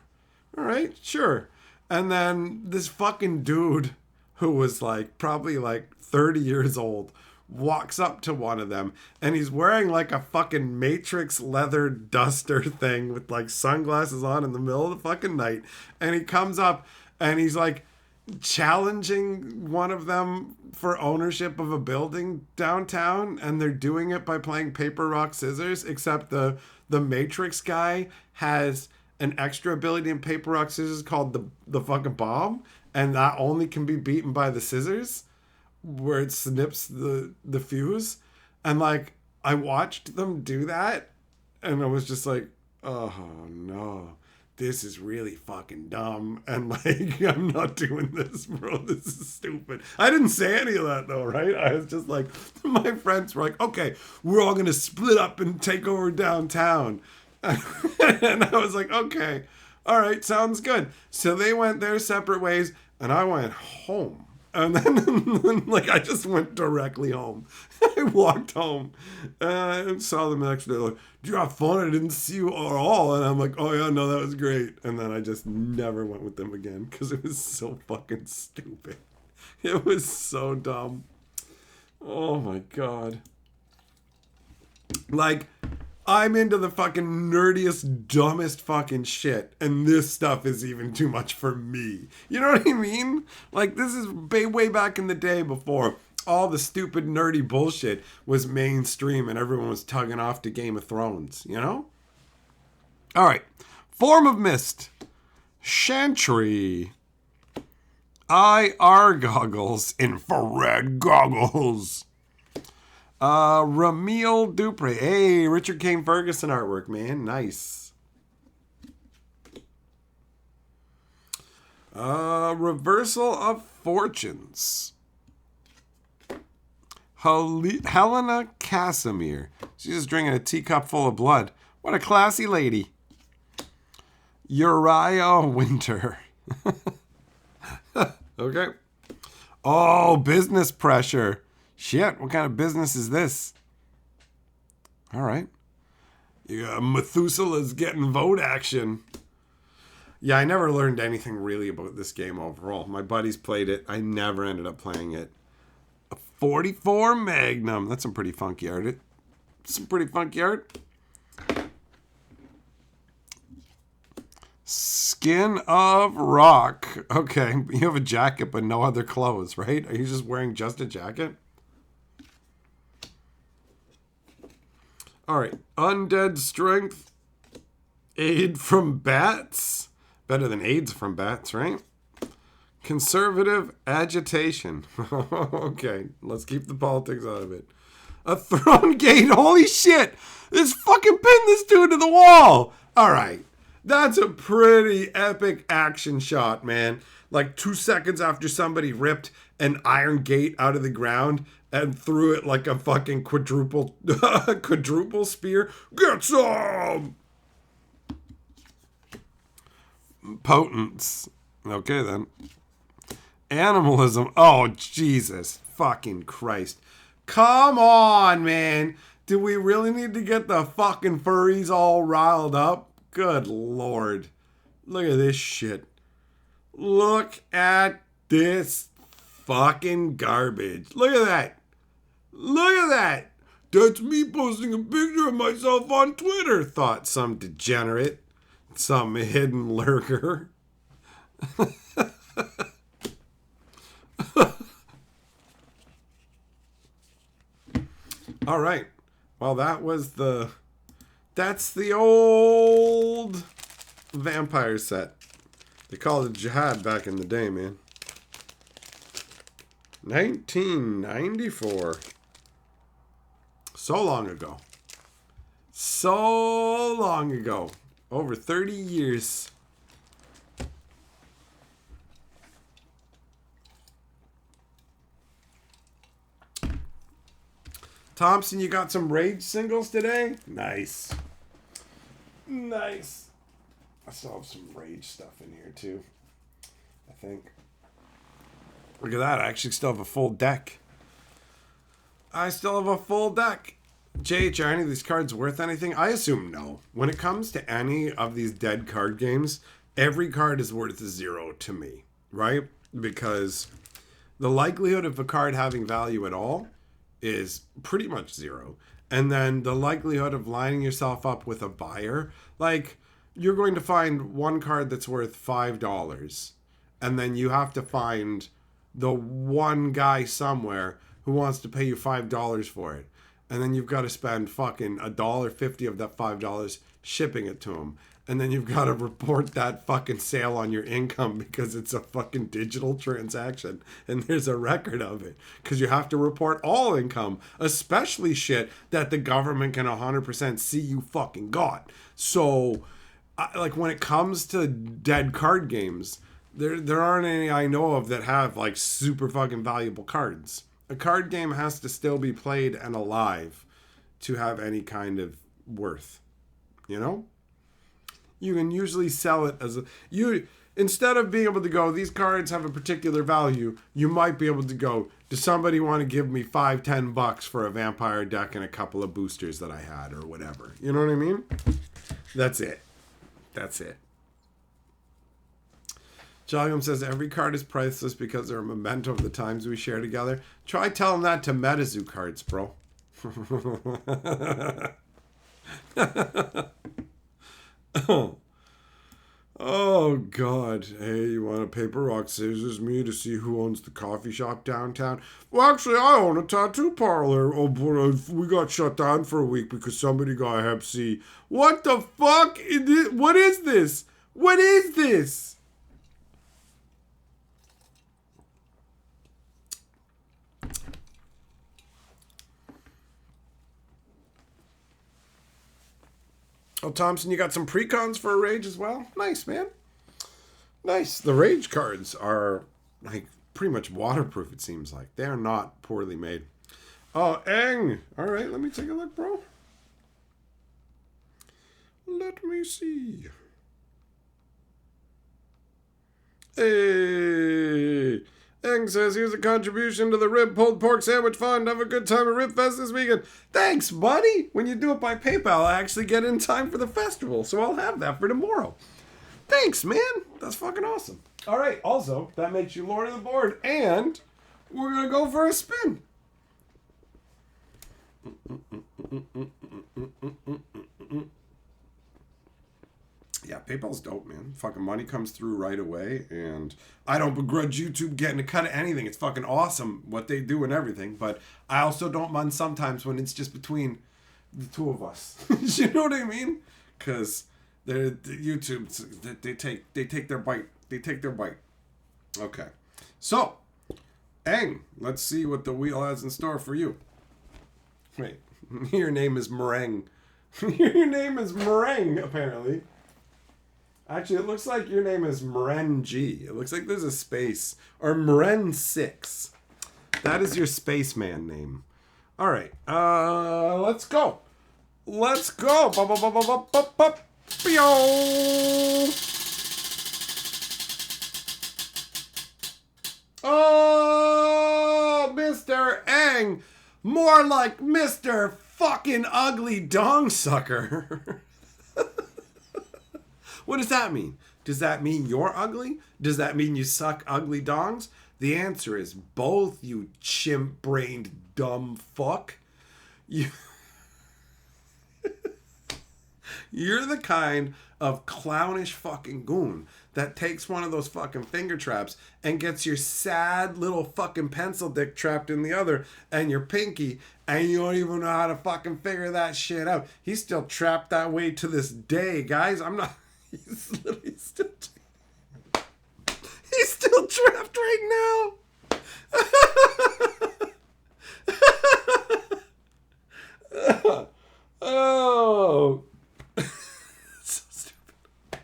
all right, sure. And then this fucking dude who was like probably like 30 years old walks up to one of them, and he's wearing like a fucking Matrix leather duster thing with like sunglasses on in the middle of the fucking night. And he comes up and he's like challenging one of them for ownership of a building downtown, and they're doing it by playing paper, rock, scissors, except the Matrix guy has an extra ability in paper, rock, scissors called the fucking bomb, and that only can be beaten by the scissors, where it snips the fuse. And like, I watched them do that, and I was just like, oh no, this is really fucking dumb, and like, I'm not doing this, bro. This is stupid. I didn't say any of that though, right? I was just like, my friends were like, okay, we're all gonna split up and take over downtown. And I was like, okay, all right, sounds good. So they went their separate ways, and I went home. And then like, I just went directly home. I walked home and saw them the next day. Like, did you have fun? I didn't see you at all. And I'm like, oh yeah, no, that was great. And then I just never went with them again because it was so fucking stupid. It was so dumb. Oh my God. Like, I'm into the fucking nerdiest, dumbest fucking shit, and this stuff is even too much for me. You know what I mean? Like, this is way back in the day before all the stupid, nerdy bullshit was mainstream and everyone was tugging off to Game of Thrones, you know? All right. Form of Mist. Chantry. IR goggles. Infrared goggles. Ramil Dupre. Hey, Richard Kane Ferguson artwork, man. Nice. Reversal of Fortunes. Helena Casimir. She's just drinking a teacup full of blood. What a classy lady. Uriah Winter. Okay. Oh, business pressure. Shit, what kind of business is this? All right. You got Methuselah's getting vote action. Yeah, I never learned anything really about this game overall. My buddies played it. I never ended up playing it. A 44 Magnum. That's some pretty funky art. Skin of Rock. Okay, you have a jacket but no other clothes, right? Are you just wearing just a jacket? All right, Undead Strength, Aid from Bats. Better than AIDS from bats, right? Conservative Agitation. Okay, let's keep the politics out of it. A Throne Gate. Holy shit! This fucking pinned this dude to the wall. All right, that's a pretty epic action shot, man. Like 2 seconds after somebody ripped an iron gate out of the ground and threw it like a fucking quadruple spear. Get some! Potence. Okay, then. Animalism. Oh, Jesus fucking Christ. Come on, man. Do we really need to get the fucking furries all riled up? Good Lord. Look at this shit. Look at this fucking garbage. Look at that. Look at that. That's me posting a picture of myself on Twitter, thought some degenerate, some hidden lurker. All right. Well, that's the old vampire set. They called it Jihad back in the day, man. 1994. So long ago. So long ago. Over 30 years. Thompson, you got some Rage singles today? Nice. Nice. I still have some Rage stuff in here too, I think. Look at that. I actually still have a full deck. JH, are any of these cards worth anything? I assume no. When it comes to any of these dead card games, every card is worth 0 to me, right? Because the likelihood of a card having value at all is pretty much 0. And then the likelihood of lining yourself up with a buyer, like you're going to find one card that's worth $5, and then you have to find the one guy somewhere who wants to pay you $5 for it. And then you've got to spend fucking $1.50 of that $5 shipping it to him. And then you've got to report that fucking sale on your income because it's a fucking digital transaction. And there's a record of it. Because you have to report all income, especially shit that the government can 100% see you fucking got. So, like, when it comes to dead card games, there aren't any I know of that have, like, super fucking valuable cards. A card game has to still be played and alive to have any kind of worth. You know? You can usually sell it as instead of being able to go, these cards have a particular value, you might be able to go, does somebody want to give me $5-10 for a vampire deck and a couple of boosters that I had or whatever? You know what I mean? That's it. Jogum says every card is priceless because they're a memento of the times we share together. Try telling that to MetaZoo cards, bro. Oh, God. Hey, you want a paper, rock, scissors me to see who owns the coffee shop downtown? Well, actually, I own a tattoo parlor. Oh, but we got shut down for a week because somebody got Hep C. What the fuck? What is this? What is this? Oh, Thompson, you got some precons for a Rage as well? Nice, man. Nice. The Rage cards are, like, pretty much waterproof, it seems like. They are not poorly made. Oh, Eng. All right, let me take a look, bro. Let me see. Hey. Eng says, here's a contribution to the Rib Pulled Pork Sandwich Fund. Have a good time at Rib Fest this weekend. Thanks, buddy. When you do it by PayPal, I actually get in time for the festival, so I'll have that for tomorrow. Thanks, man. That's fucking awesome. All right. Also, that makes you Lord of the Board, and we're going to go for a spin. Yeah, PayPal's dope, man. Fucking money comes through right away, and I don't begrudge YouTube getting a cut of anything. It's fucking awesome what they do and everything, but I also don't mind sometimes when it's just between the two of us. You know what I mean? Because YouTube, they take their bite. They take their bite. Okay. So, Eng, let's see what the wheel has in store for you. Wait, your name is Meringue. Your name is Meringue, apparently. Actually, it looks like your name is Meren G. It looks like there's a space. Or Meren 6. That is your spaceman name. All right. Let's go. Let's go. Oh, Mr. Eng. More like Mr. fucking ugly dong sucker. What does that mean? Does that mean you're ugly? Does that mean you suck ugly dongs? The answer is both, you chimp-brained dumb fuck. You're the kind of clownish fucking goon that takes one of those fucking finger traps and gets your sad little fucking pencil dick trapped in the other and your pinky, and you don't even know how to fucking figure that shit out. He's still trapped that way to this day, guys. I'm not... He's literally still... He's still trapped right now. Oh... So stupid.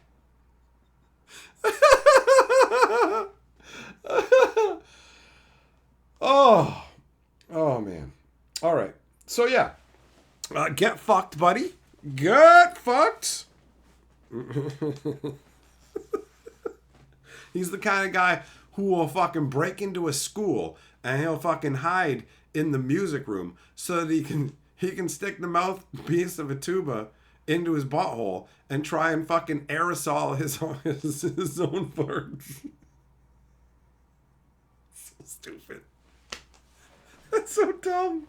Oh man. All right. So yeah, get fucked, buddy. Get fucked. He's the kind of guy who will fucking break into a school and he'll fucking hide in the music room so that he can stick the mouthpiece of a tuba into his butthole and try and fucking aerosol his own farts. So stupid. That's so dumb.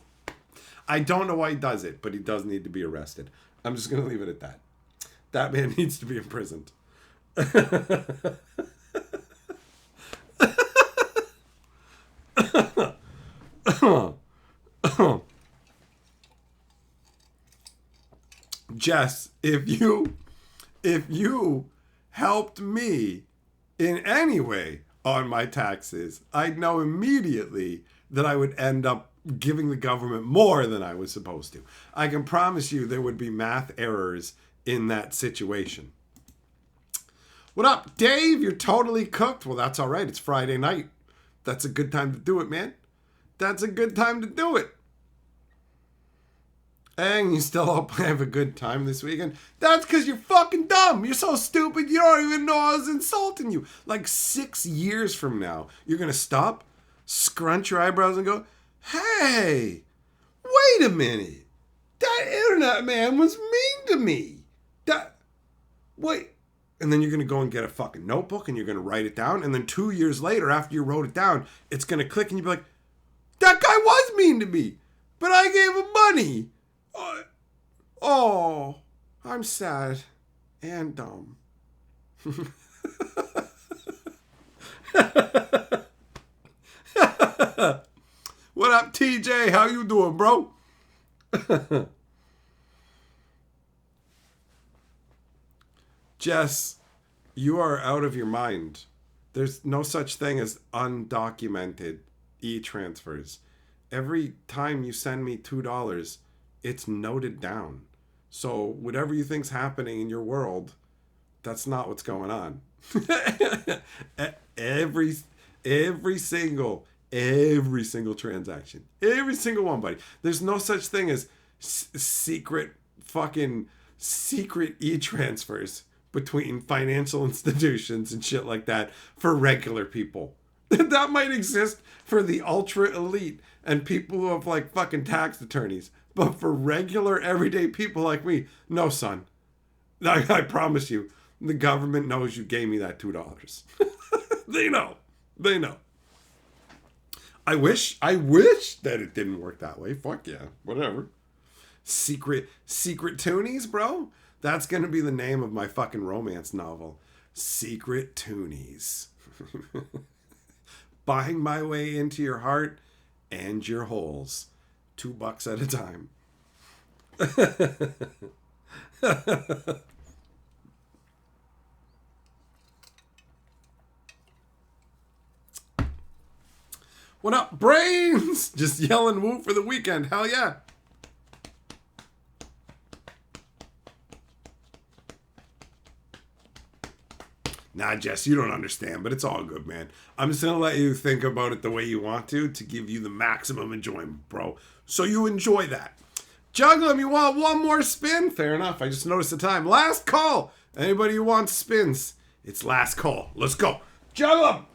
I don't know why he does it, but he does need to be arrested. I'm just going to leave it at that. That man needs to be imprisoned. Jess, if you helped me in any way on my taxes, I'd know immediately that I would end up giving the government more than I was supposed to. I can promise you there would be math errors in that situation. What up, Dave? You're totally cooked. Well, that's all right. It's Friday night. That's a good time to do it, man. That's a good time to do it. And you still hope I have a good time this weekend? That's because you're fucking dumb. You're so stupid you don't even know I was insulting you. Like 6 years from now, you're going to stop, scrunch your eyebrows and go, hey, wait a minute. That internet man was mean to me. Wait. And then you're going to go and get a fucking notebook and you're going to write it down. And then 2 years later, after you wrote it down, it's going to click and you'll be like, that guy was mean to me, but I gave him money. Oh, I'm sad and dumb. What up, TJ? How you doing, bro? Jess, you are out of your mind. There's no such thing as undocumented e-transfers. Every time you send me $2, it's noted down. So whatever you think's happening in your world, that's not what's going on. every single transaction, every single one, buddy. There's no such thing as secret e-transfers between financial institutions and shit like that for regular people. That might exist for the ultra elite and people who have like fucking tax attorneys. But for regular everyday people like me, no, son. I promise you, the government knows you gave me that $2. They know. I wish that it didn't work that way. Fuck yeah. Whatever. Secret Toonies, bro? That's going to be the name of my fucking romance novel. Secret Toonies. Buying my way into your heart and your holes. $2 at a time. What up, brains? Just yelling woo for the weekend. Hell yeah. Nah, Jess, you don't understand, but it's all good, man. I'm just going to let you think about it the way you want to give you the maximum enjoyment, bro. So you enjoy that. Juggle 'em, you want one more spin? Fair enough. I just noticed the time. Last call. Anybody who wants spins, it's last call. Let's go. Juggle 'em.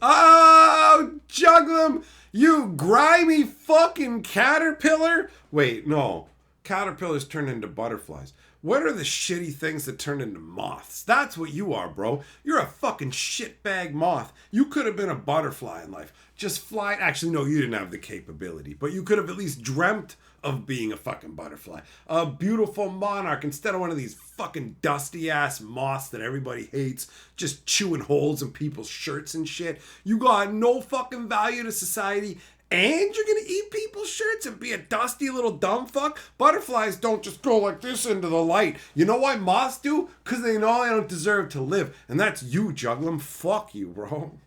Oh, juggle 'em. You grimy fucking caterpillar. Wait, no. Caterpillars turn into butterflies. What are the shitty things that turn into moths? That's what you are, bro. You're a fucking shitbag moth. You could have been a butterfly in life. Just fly. Actually, no, you didn't have the capability. But you could have at least dreamt of being a fucking butterfly. A beautiful monarch instead of one of these fucking dusty ass moths that everybody hates, just chewing holes in people's shirts and shit. You got no fucking value to society. And you're gonna eat people's shirts and be a dusty little dumb fuck? Butterflies don't just go like this into the light. You know why moths do? Because they know they don't deserve to live. And that's you, Jugglim. Fuck you, bro.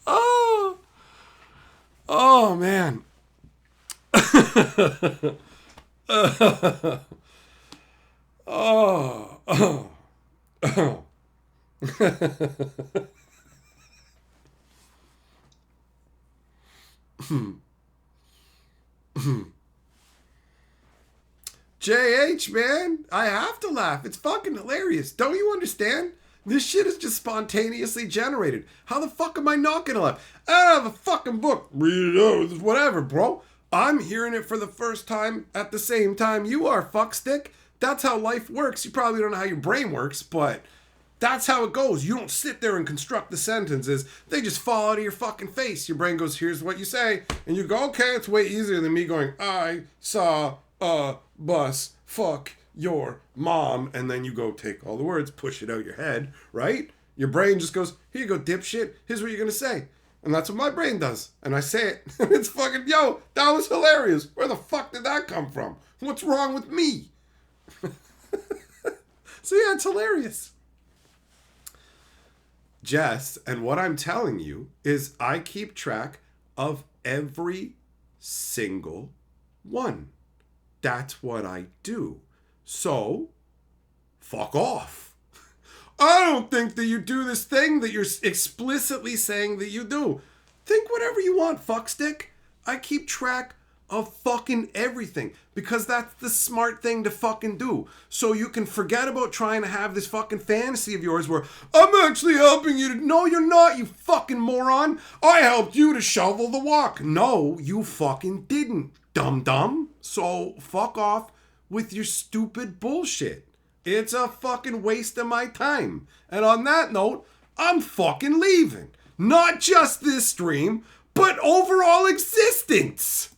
Oh. Oh, man. Oh. Oh. Oh. JH, man, I have to laugh. It's fucking hilarious. Don't you understand? This shit is just spontaneously generated. How the fuck am I not gonna laugh? I don't have a fucking book. Read it out. Whatever, bro. I'm hearing it for the first time at the same time you are, fuckstick. That's how life works. You probably don't know how your brain works, but that's how it goes. You don't sit there and construct the sentences. They just fall out of your fucking face. Your brain goes, here's what you say. And you go, okay, it's way easier than me going, I saw a bus. Fuck your mom. And then you go take all the words, push it out your head, right? Your brain just goes, here you go, dipshit. Here's what you're going to say. And that's what my brain does. And I say it. And it's fucking, yo, that was hilarious. Where the fuck did that come from? What's wrong with me? So yeah, it's hilarious. Jess, and what I'm telling you is I keep track of every single one. That's what I do. So, fuck off. I don't think that you do this thing that you're explicitly saying that you do. Think whatever you want, fuckstick. I keep track of fucking everything because that's the smart thing to fucking do. So you can forget about trying to have this fucking fantasy of yours where I'm actually helping you to... No, you're not, you fucking moron. I helped you to shovel the walk. No, you fucking didn't, dum-dum. So fuck off with your stupid bullshit. It's a fucking waste of my time. And on that note, I'm fucking leaving. Not just this stream, but overall existence.